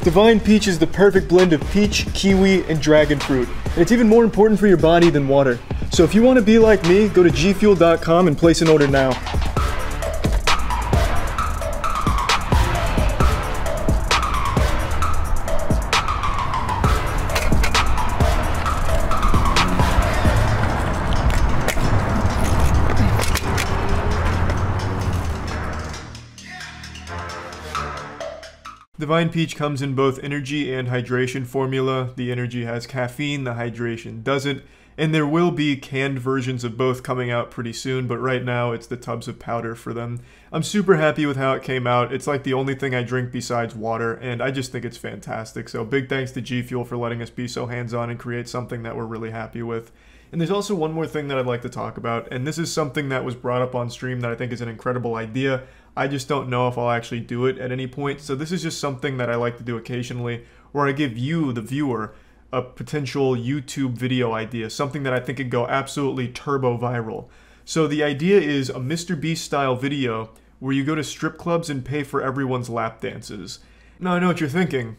Divine Peach is the perfect blend of peach, kiwi, and dragon fruit, and it's even more important for your body than water. So if you want to be like me, go to gfuel.com and place an order now. Divine Peach comes in both energy and hydration formula. The energy has caffeine, the hydration doesn't, and there will be canned versions of both coming out pretty soon, but right now it's the tubs of powder for them. I'm super happy with how it came out. It's like the only thing I drink besides water, and I just think it's fantastic. So big thanks to G Fuel for letting us be so hands-on and create something that we're really happy with. And there's also one more thing that I'd like to talk about, and this is something that was brought up on stream that I think is an incredible idea. I just don't know if I'll actually do it at any point, so this is just something that I like to do occasionally, where I give you, the viewer, a potential YouTube video idea, something that I think could go absolutely turbo viral. So the idea is a Mr. Beast style video where you go to strip clubs and pay for everyone's lap dances. Now I know what you're thinking.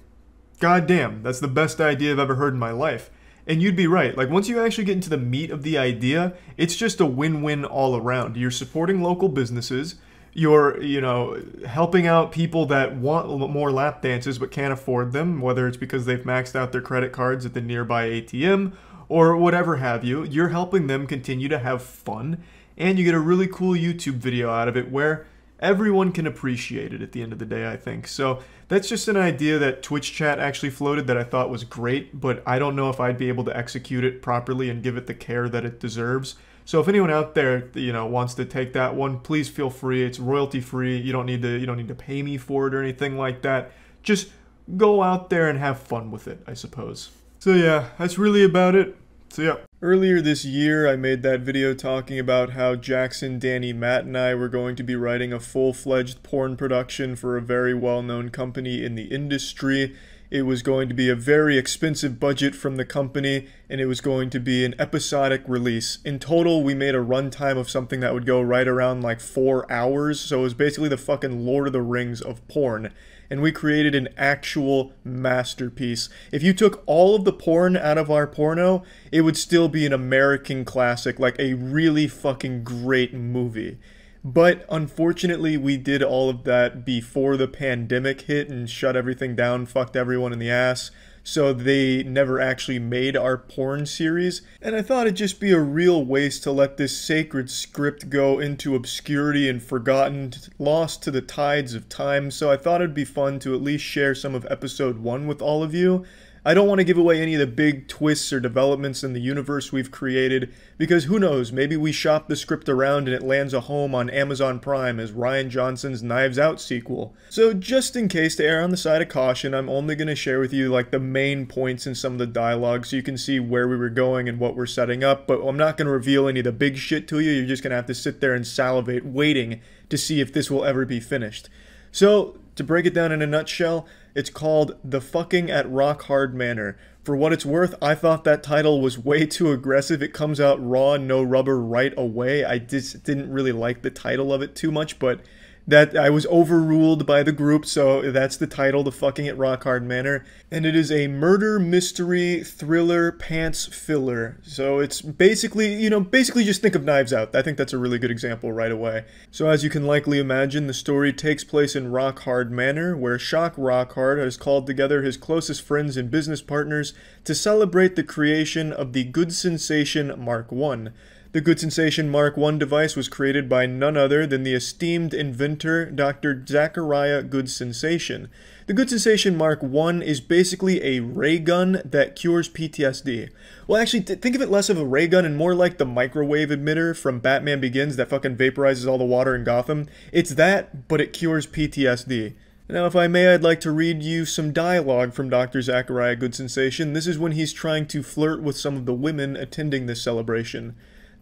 God damn, that's the best idea I've ever heard in my life. And you'd be right, like once you actually get into the meat of the idea, it's just a win-win all around. You're supporting local businesses, you're, you know, helping out people that want more lap dances but can't afford them, whether it's because they've maxed out their credit cards at the nearby ATM or whatever have you. You're helping them continue to have fun, and you get a really cool YouTube video out of it where everyone can appreciate it at the end of the day, I think. So that's just an idea that Twitch chat actually floated that I thought was great, but I don't know if I'd be able to execute it properly and give it the care that it deserves. So if anyone out there, you know, wants to take that one, please feel free. It's royalty free. You don't need to pay me for it or anything like that. Just go out there and have fun with it, I suppose. So yeah, that's really about it. So yeah. Earlier this year, I made that video talking about how Jackson, Danny, Matt, and I were going to be writing a full-fledged porn production for a very well-known company in the industry. It was going to be a very expensive budget from the company, and it was going to be an episodic release. In total, we made a runtime of something that would go right around like 4 hours, so it was basically the fucking Lord of the Rings of porn. And we created an actual masterpiece. If you took all of the porn out of our porno, it would still be an American classic, like a really fucking great movie. But unfortunately, we did all of that before the pandemic hit and shut everything down, fucked everyone in the ass. So they never actually made our porn series, and I thought it'd just be a real waste to let this sacred script go into obscurity and forgotten, lost to the tides of time, so I thought it'd be fun to at least share some of episode 1 with all of you. I don't want to give away any of the big twists or developments in the universe we've created, because who knows, maybe we shop the script around and it lands a home on Amazon Prime as Rian Johnson's Knives Out sequel. So just in case, to err on the side of caution, I'm only going to share with you like the main points in some of the dialogue so you can see where we were going and what we're setting up, but I'm not going to reveal any of the big shit to you. You're just going to have to sit there and salivate waiting to see if this will ever be finished. So, to break it down in a nutshell, it's called The Fucking at Rock Hard Manor. For what it's worth, I thought that title was way too aggressive. It comes out raw, no rubber right away. I just didn't really like the title of it too much, but that I was overruled by the group, so that's the title, The Fucking at Rock Hard Manor. And it is a murder mystery thriller pants filler. So it's basically, basically just think of Knives Out. I think that's a really good example right away. So as you can likely imagine, the story takes place in Rock Hard Manor, where Shock Rockhard has called together his closest friends and business partners to celebrate the creation of the Good Sensation Mark I. The Good Sensation Mark I device was created by none other than the esteemed inventor, Dr. Zachariah Good Sensation. The Good Sensation Mark I is basically a ray gun that cures PTSD. Well, actually, think of it less of a ray gun and more like the microwave emitter from Batman Begins that fucking vaporizes all the water in Gotham. It's that, but it cures PTSD. Now, if I may, I'd like to read you some dialogue from Dr. Zachariah Good Sensation. This is when he's trying to flirt with some of the women attending this celebration.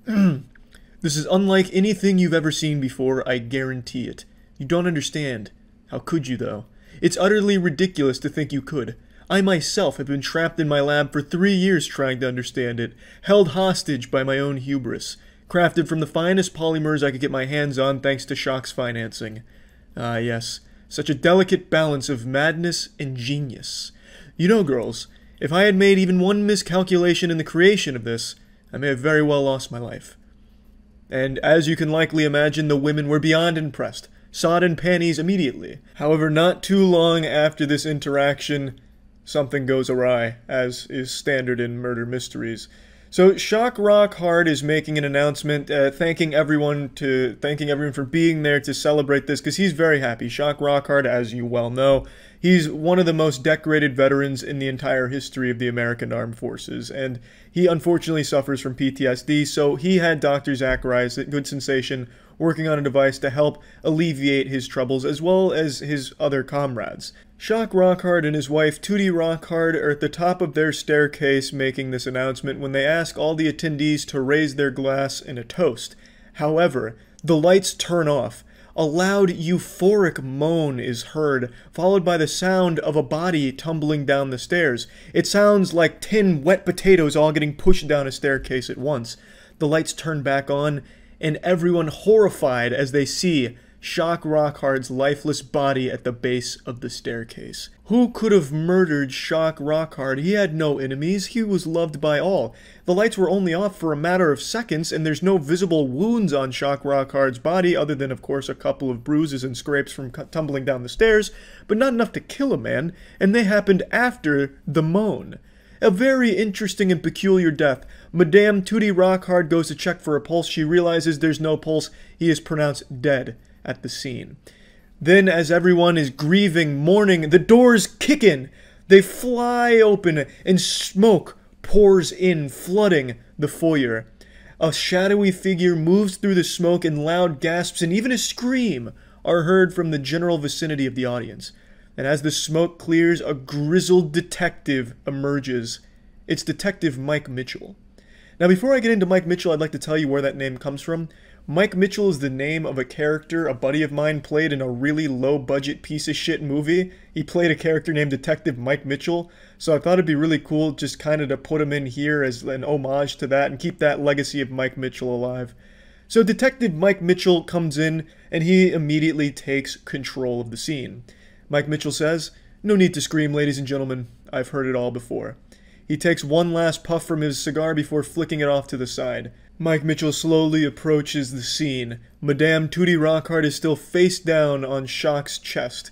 This is unlike anything you've ever seen before, I guarantee it. You don't understand. How could you, though? It's utterly ridiculous to think you could. I myself have been trapped in my lab for 3 years trying to understand it, held hostage by my own hubris, crafted from the finest polymers I could get my hands on thanks to Shock's financing. Ah, yes, such a delicate balance of madness and genius. You know, girls, if I had made even one miscalculation in the creation of this, I may have very well lost my life. And as you can likely imagine, the women were beyond impressed, sought in panties immediately. However, not too long after this interaction, something goes awry, as is standard in murder mysteries. So Shock Rockhard is making an announcement, thanking everyone for being there to celebrate this, because he's very happy. Shock Rockhard, as you well know, he's one of the most decorated veterans in the entire history of the American Armed Forces, and he unfortunately suffers from PTSD, so he had Dr. Zachariah's Good Sensation working on a device to help alleviate his troubles, as well as his other comrades. Shock Rockhard and his wife, Tootie Rockhard, are at the top of their staircase making this announcement when they ask all the attendees to raise their glass in a toast. However, the lights turn off. A loud, euphoric moan is heard, followed by the sound of a body tumbling down the stairs. It sounds like 10 wet potatoes all getting pushed down a staircase at once. The lights turn back on, and everyone horrified as they see Shock Rockhard's lifeless body at the base of the staircase. Who could have murdered Shock Rockhard? He had no enemies. He was loved by all. The lights were only off for a matter of seconds, and there's no visible wounds on Shock Rockhard's body, other than, of course, a couple of bruises and scrapes from tumbling down the stairs, but not enough to kill a man, and they happened after the moan. A very interesting and peculiar death. Madame Tootie Rockhard goes to check for a pulse. She realizes there's no pulse. He is pronounced dead at the scene. Then, as everyone is grieving, mourning, the doors kick in. They fly open, and smoke pours in, flooding the foyer. A shadowy figure moves through the smoke, and loud gasps and even a scream are heard from the general vicinity of the audience. And as the smoke clears, a grizzled detective emerges. It's Detective Mike Mitchell. Now, before I get into Mike Mitchell, I'd like to tell you where that name comes from. Mike Mitchell is the name of a character a buddy of mine played in a really low-budget piece-of-shit movie. He played a character named Detective Mike Mitchell, so I thought it'd be really cool just kind of to put him in here as an homage to that and keep that legacy of Mike Mitchell alive. So Detective Mike Mitchell comes in, and he immediately takes control of the scene. Mike Mitchell says, "No need to scream, ladies and gentlemen. I've heard it all before." He takes one last puff from his cigar before flicking it off to the side. Mike Mitchell slowly approaches the scene. Madame Tootie Rockhart is still face down on Shock's chest.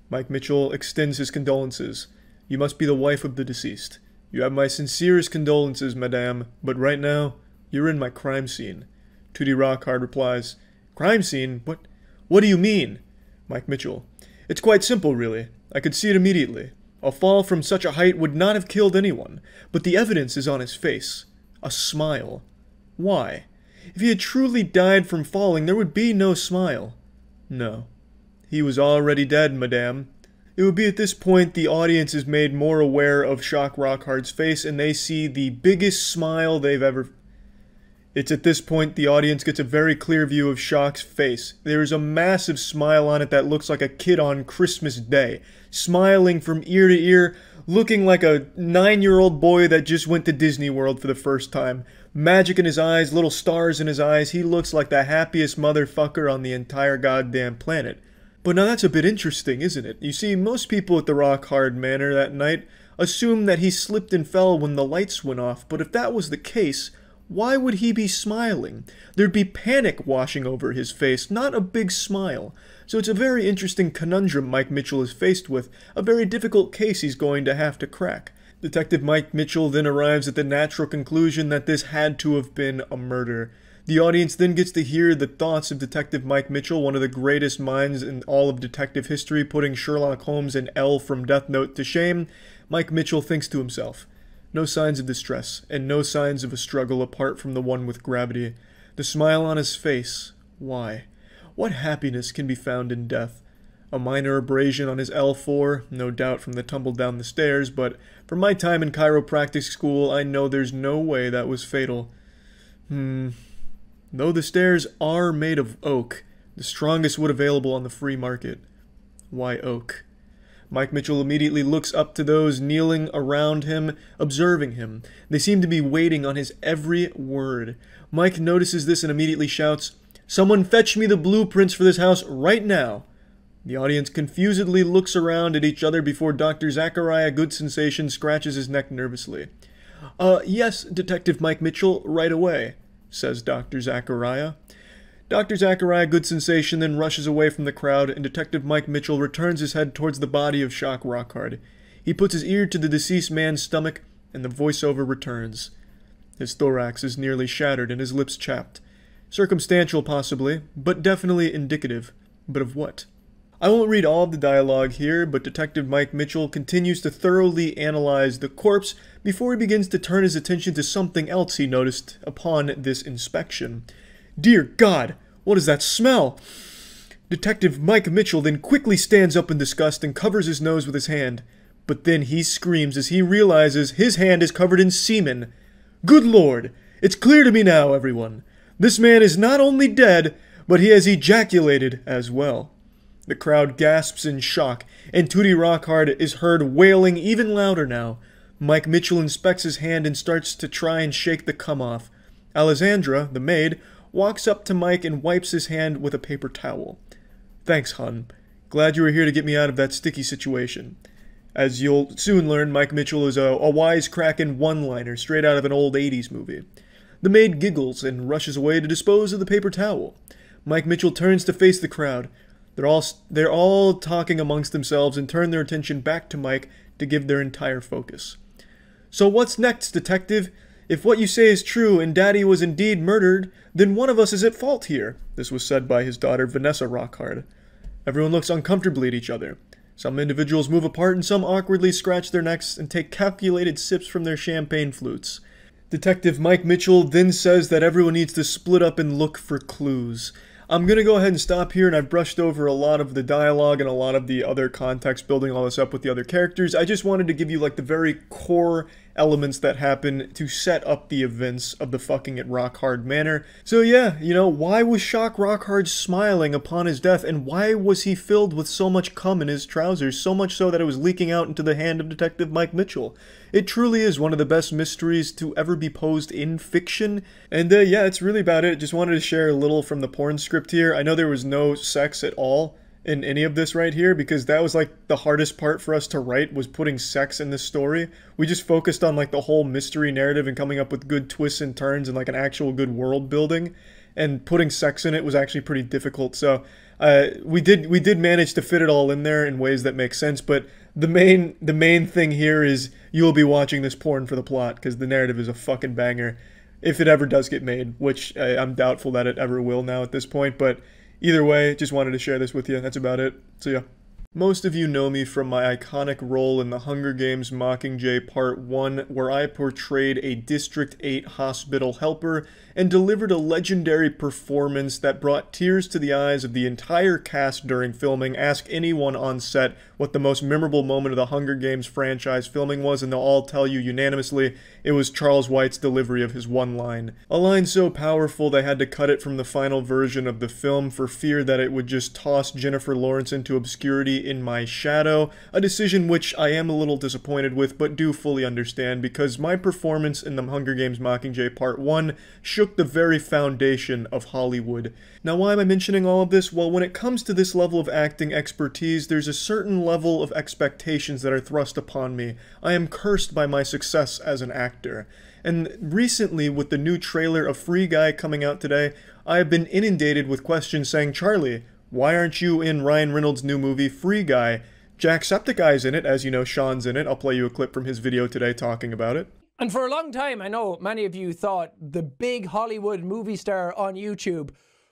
Mike Mitchell extends his condolences. You must be the wife of the deceased. You have my sincerest condolences, madame, but right now, you're in my crime scene. Tootie Rockhart replies, Crime scene? What do you mean? Mike Mitchell, it's quite simple, really. I could see it immediately. A fall from such a height would not have killed anyone, but the evidence is on his face. A smile. Why? If he had truly died from falling, there would be no smile. No. He was already dead, madame. It would be at this point the audience is made more aware of Shock Rockhart's face, and they see the biggest smile they've ever... It's at this point the audience gets a very clear view of Shock's face. There is a massive smile on it that looks like a kid on Christmas Day, smiling from ear to ear, looking like a 9-year-old boy that just went to Disney World for the first time. Magic in his eyes, little stars in his eyes. He looks like the happiest motherfucker on the entire goddamn planet. But now that's a bit interesting, isn't it? You see, most people at the Rockhart Manor that night assumed that he slipped and fell when the lights went off, but if that was the case, why would he be smiling? There'd be panic washing over his face, not a big smile. So it's a very interesting conundrum Mike Mitchell is faced with, a very difficult case he's going to have to crack. Detective Mike Mitchell then arrives at the natural conclusion that this had to have been a murder. The audience then gets to hear the thoughts of Detective Mike Mitchell, one of the greatest minds in all of detective history, putting Sherlock Holmes and L from Death Note to shame. Mike Mitchell thinks to himself, no signs of distress, and no signs of a struggle apart from the one with gravity. The smile on his face, why? What happiness can be found in death? A minor abrasion on his L4, no doubt from the tumble down the stairs, but from my time in chiropractic school, I know there's no way that was fatal. Though the stairs are made of oak, the strongest wood available on the free market. Why oak? Mike Mitchell immediately looks up to those kneeling around him, observing him. They seem to be waiting on his every word. Mike notices this and immediately shouts, "Someone fetch me the blueprints for this house right now." The audience confusedly looks around at each other before Dr. Zachariah Good Sensation scratches his neck nervously. Yes, Detective Mike Mitchell, right away," says Dr. Zachariah. Dr. Zachariah Good Sensation then rushes away from the crowd, and Detective Mike Mitchell returns his head towards the body of Shock Rockhart. He puts his ear to the deceased man's stomach, and the voiceover returns. His thorax is nearly shattered and his lips chapped. Circumstantial, possibly, but definitely indicative. But of what? I won't read all of the dialogue here, but Detective Mike Mitchell continues to thoroughly analyze the corpse before he begins to turn his attention to something else he noticed upon this inspection. Dear God, what is that smell? Detective Mike Mitchell then quickly stands up in disgust and covers his nose with his hand. But then he screams as he realizes his hand is covered in semen. Good Lord! It's clear to me now, everyone. This man is not only dead, but he has ejaculated as well. The crowd gasps in shock, and Tootie Rockhart is heard wailing even louder now. Mike Mitchell inspects his hand and starts to try and shake the cum off. Alessandra, the maid, walks up to Mike and wipes his hand with a paper towel. Thanks, hon. Glad you were here to get me out of that sticky situation. As you'll soon learn, Mike Mitchell is a wisecracking one-liner straight out of an old 80s movie. The maid giggles and rushes away to dispose of the paper towel. Mike Mitchell turns to face the crowd. They're all talking amongst themselves and turn their attention back to Mike to give their entire focus. So what's next, Detective? If what you say is true and Daddy was indeed murdered, then one of us is at fault here. This was said by his daughter, Vanessa Rockhart. Everyone looks uncomfortably at each other. Some individuals move apart and some awkwardly scratch their necks and take calculated sips from their champagne flutes. Detective Mike Mitchell then says that everyone needs to split up and look for clues. I'm going to go ahead and stop here, and I've brushed over a lot of the dialogue and a lot of the other context, building all this up with the other characters. I just wanted to give you like the very core elements that happen to set up the events of the fucking at Rockhart Manor. So yeah, you know, why was Shock Rockhart smiling upon his death, and why was he filled with so much cum in his trousers, so much so that it was leaking out into the hand of Detective Mike Mitchell? It truly is one of the best mysteries to ever be posed in fiction, and yeah, it's really about it. Just wanted to share a little from the porn script here. I know there was no sex at all in any of this right here, because that was like the hardest part for us to write, was putting sex in this story. We just focused on like the whole mystery narrative and coming up with good twists and turns and like an actual good world building, and putting sex in it was actually pretty difficult. So we did manage to fit it all in there in ways that make sense, but the main thing here is you will be watching this porn for the plot, because the narrative is a fucking banger. If it ever does get made, which I'm doubtful that it ever will now at this point, but either way, just wanted to share this with you. That's about it. So yeah. Most of you know me from my iconic role in the Hunger Games Mockingjay Part 1, where I portrayed a District 8 hospital helper and delivered a legendary performance that brought tears to the eyes of the entire cast during filming. Ask anyone on set what the most memorable moment of the Hunger Games franchise filming was, and they'll all tell you unanimously it was Charles White's delivery of his one line. A line so powerful they had to cut it from the final version of the film for fear that it would just toss Jennifer Lawrence into obscurity in my shadow, a decision which I am a little disappointed with, but do fully understand, because my performance in the Hunger Games Mockingjay Part 1 shook the very foundation of Hollywood. Now, why am I mentioning all of this? Well, when it comes to this level of acting expertise, there's a certain level of expectations that are thrust upon me. I am cursed by my success as an actor. And recently, with the new trailer of Free Guy coming out today, I have been inundated with questions saying, Charlie, why aren't you in Ryan Reynolds' new movie, Free Guy? Jacksepticeye's in it, as you know, Sean's in it. I'll play you a clip from his video today talking about it. And for a long time, I know many of you thought the big Hollywood movie star on YouTube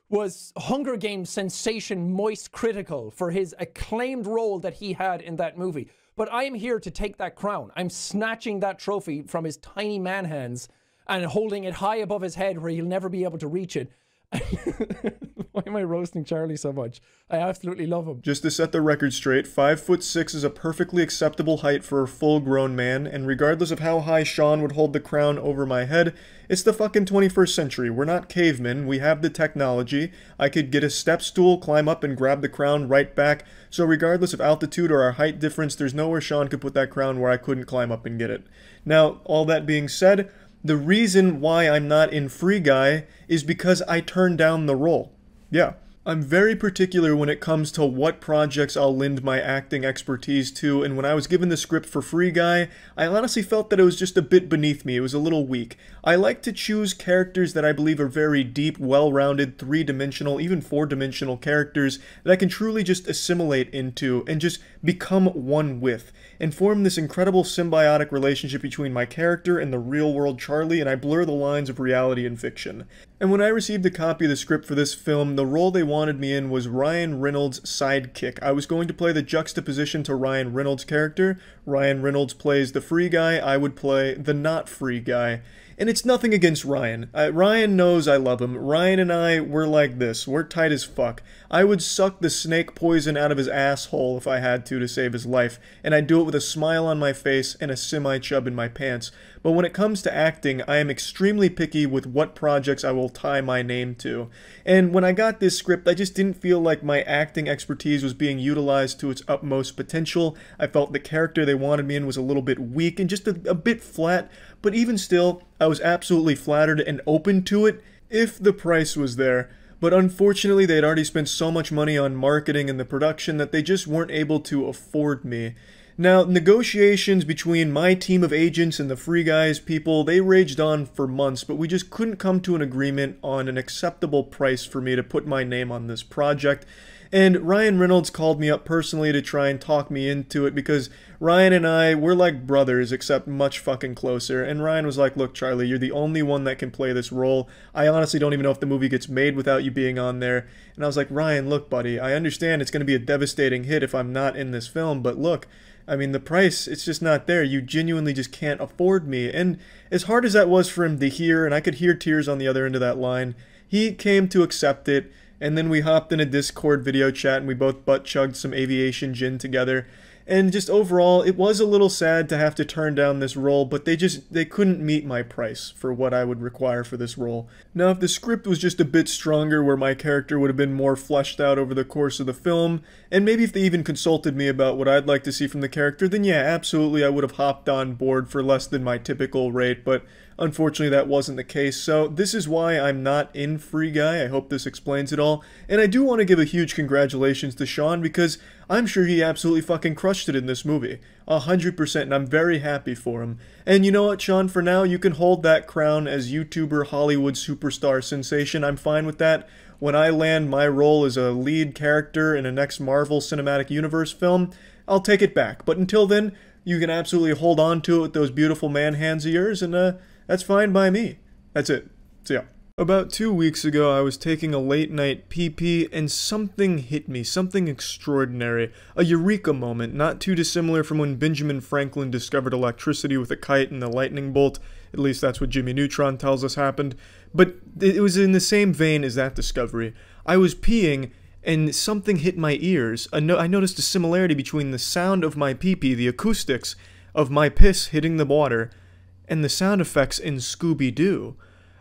was Hunger Games sensation Moist Critical for his acclaimed role that he had in that movie. But I am here to take that crown. I'm snatching that trophy from his tiny man hands and holding it high above his head where he'll never be able to reach it. Why am I roasting Charlie so much? I absolutely love him. Just to set the record straight, 5'6" is a perfectly acceptable height for a full-grown man, and regardless of how high Sean would hold the crown over my head, it's the fucking 21st century. We're not cavemen. We have the technology. I could get a step stool, climb up, and grab the crown right back. So regardless of altitude or our height difference, there's nowhere Sean could put that crown where I couldn't climb up and get it. Now, all that being said, the reason why I'm not in Free Guy is because I turned down the role. Yeah. I'm very particular when it comes to what projects I'll lend my acting expertise to, and when I was given the script for Free Guy, I honestly felt that it was just a bit beneath me. It was a little weak. I like to choose characters that I believe are very deep, well-rounded, three-dimensional, even four-dimensional characters that I can truly just assimilate into and just become one with, and form this incredible symbiotic relationship between my character and the real-world Charlie, and I blur the lines of reality and fiction. And when I received a copy of the script for this film, the role they wanted me in was Ryan Reynolds' sidekick. I was going to play the juxtaposition to Ryan Reynolds' character. Ryan Reynolds plays the free guy, I would play the not free guy. And it's nothing against Ryan. Ryan knows I love him. Ryan and I, we're like this. We're tight as fuck. I would suck the snake poison out of his asshole if I had to save his life, and I'd do it with a smile on my face and a semi-chub in my pants. But when it comes to acting, I am extremely picky with what projects I will tie my name to. And when I got this script, I just didn't feel like my acting expertise was being utilized to its utmost potential. I felt the character they wanted me in was a little bit weak and just a bit flat, but even still, I was absolutely flattered and open to it if the price was there. But unfortunately, they had already spent so much money on marketing and the production that they just weren't able to afford me. Now, negotiations between my team of agents and the Free Guys people, they raged on for months, but we just couldn't come to an agreement on an acceptable price for me to put my name on this project. And Ryan Reynolds called me up personally to try and talk me into it, because Ryan and I, we're like brothers, except much fucking closer. And Ryan was like, look, Charlie, you're the only one that can play this role. I honestly don't even know if the movie gets made without you being on there. And I was like, Ryan, look, buddy, I understand it's going to be a devastating hit if I'm not in this film, but look, I mean, the price, it's just not there. You genuinely just can't afford me. And as hard as that was for him to hear, and I could hear tears on the other end of that line, he came to accept it. And then we hopped in a Discord video chat and we both butt-chugged some aviation gin together. And just overall, it was a little sad to have to turn down this role, but they couldn't meet my price for what I would require for this role. Now, if the script was just a bit stronger, where my character would have been more fleshed out over the course of the film, and maybe if they even consulted me about what I'd like to see from the character, then yeah, absolutely I would have hopped on board for less than my typical rate, but unfortunately that wasn't the case. So this is why I'm not in Free Guy. I hope this explains it all. And I do want to give a huge congratulations to Sean, because I'm sure he absolutely fucking crushed it in this movie. 100%, and I'm very happy for him. And you know what, Sean, for now, you can hold that crown as YouTuber Hollywood superstar sensation. I'm fine with that. When I land my role as a lead character in a next Marvel Cinematic Universe film, I'll take it back. But until then, you can absolutely hold on to it with those beautiful man hands of yours, and that's fine by me. That's it. So yeah. About 2 weeks ago, I was taking a late night pee-pee, and something hit me, something extraordinary. A eureka moment, not too dissimilar from when Benjamin Franklin discovered electricity with a kite and a lightning bolt. At least that's what Jimmy Neutron tells us happened. But it was in the same vein as that discovery. I was peeing, and something hit my ears. I noticed a similarity between the sound of my pee-pee, the acoustics of my piss hitting the water, and the sound effects in Scooby-Doo.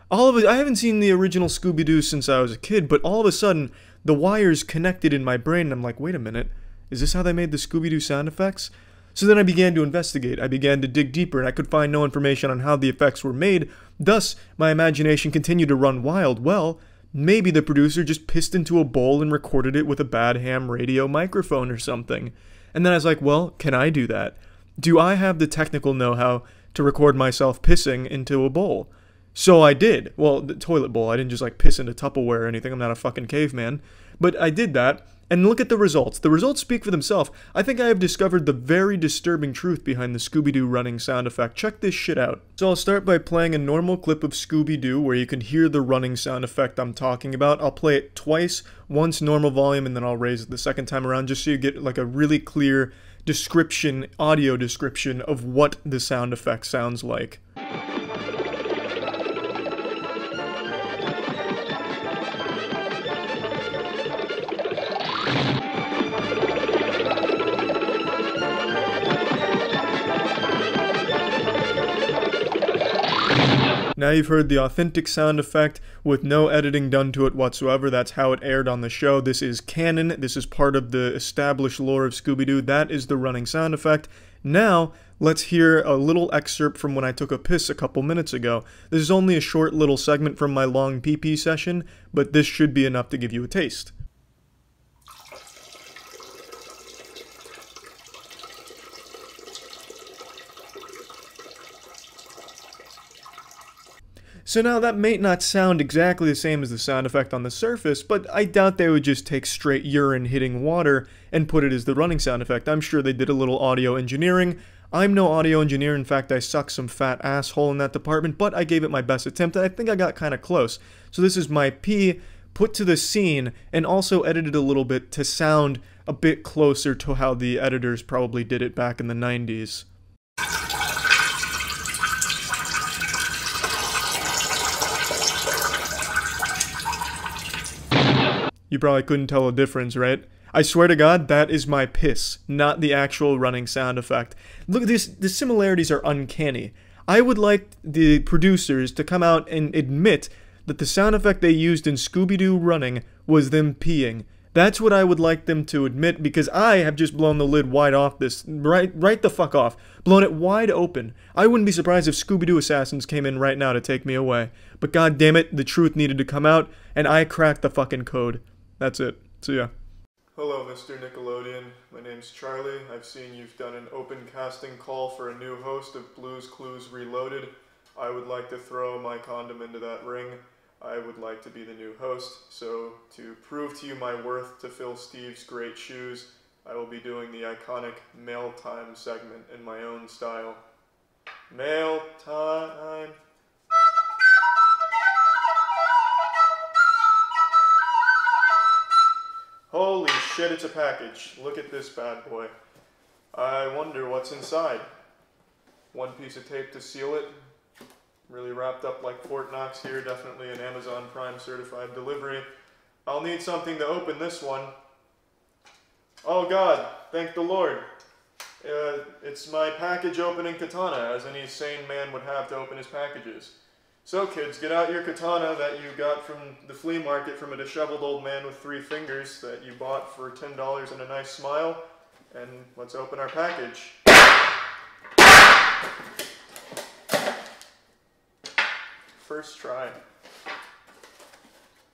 All of it, I haven't seen the original Scooby-Doo since I was a kid, but all of a sudden, the wires connected in my brain, and I'm like, wait a minute, is this how they made the Scooby-Doo sound effects? So then I began to investigate. I began to dig deeper, and I could find no information on how the effects were made. Thus, my imagination continued to run wild. Well, maybe the producer just pissed into a bowl and recorded it with a bad ham radio microphone or something. And then I was like, well, can I do that? Do I have the technical know-how to record myself pissing into a bowl? So I did. Well, the toilet bowl. I didn't just like piss into Tupperware or anything. I'm not a fucking caveman. But I did that. And look at the results. The results speak for themselves. I think I have discovered the very disturbing truth behind the Scooby-Doo running sound effect. Check this shit out. So I'll start by playing a normal clip of Scooby-Doo where you can hear the running sound effect I'm talking about. I'll play it twice, once normal volume, and then I'll raise it the second time around just so you get like a really clear description, audio description of what the sound effect sounds like. Now you've heard the authentic sound effect with no editing done to it whatsoever. That's how it aired on the show. This is canon. This is part of the established lore of Scooby-Doo. That is the running sound effect. Now, let's hear a little excerpt from when I took a piss a couple minutes ago. This is only a short little segment from my long pee-pee session, but this should be enough to give you a taste. So now that may not sound exactly the same as the sound effect on the surface, but I doubt they would just take straight urine hitting water and put it as the running sound effect. I'm sure they did a little audio engineering. I'm no audio engineer. In fact, I suck some fat asshole in that department, but I gave it my best attempt, and I think I got kind of close. So this is my pee put to the scene and also edited a little bit to sound a bit closer to how the editors probably did it back in the 90s. You probably couldn't tell a difference, right? I swear to God, that is my piss, not the actual running sound effect. Look at this, the similarities are uncanny. I would like the producers to come out and admit that the sound effect they used in Scooby-Doo running was them peeing. That's what I would like them to admit, because I have just blown the lid wide off this, right the fuck off, blown it wide open. I wouldn't be surprised if Scooby-Doo assassins came in right now to take me away. But god damn it, the truth needed to come out, and I cracked the fucking code. That's it. So yeah. Hello, Mr. Nickelodeon. My name's Charlie. I've seen you've done an open casting call for a new host of Blue's Clues Reloaded. I would like to throw my condom into that ring. I would like to be the new host. So, to prove to you my worth to fill Steve's great shoes, I will be doing the iconic Mail Time segment in my own style. Mail Time. Holy shit, it's a package. Look at this bad boy. I wonder what's inside. One piece of tape to seal it. Really wrapped up like Fort Knox here. Definitely an Amazon Prime certified delivery. I'll need something to open this one. Oh God, thank the Lord. It's my package opening katana, as any sane man would have to open his packages. So kids, get out your katana that you got from the flea market from a disheveled old man with 3 fingers that you bought for $10 and a nice smile, and let's open our package. First try.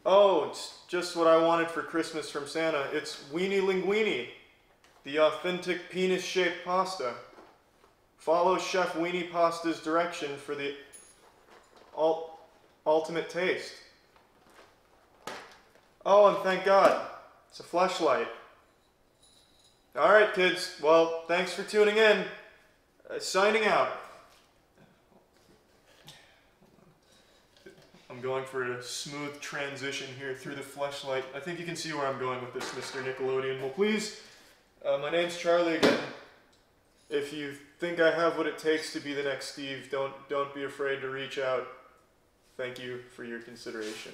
Oh, it's just what I wanted for Christmas from Santa. It's Weenie Linguini, the authentic penis-shaped pasta. Follow Chef Weenie Pasta's direction for the ultimate taste. Oh, and thank God, it's a fleshlight. Alright kids, well, thanks for tuning in. Signing out. I'm going for a smooth transition here through the fleshlight. I think you can see where I'm going with this, Mr. Nickelodeon. Well, please, my name's Charlie again. If you think I have what it takes to be the next Steve, don't be afraid to reach out. Thank you for your consideration.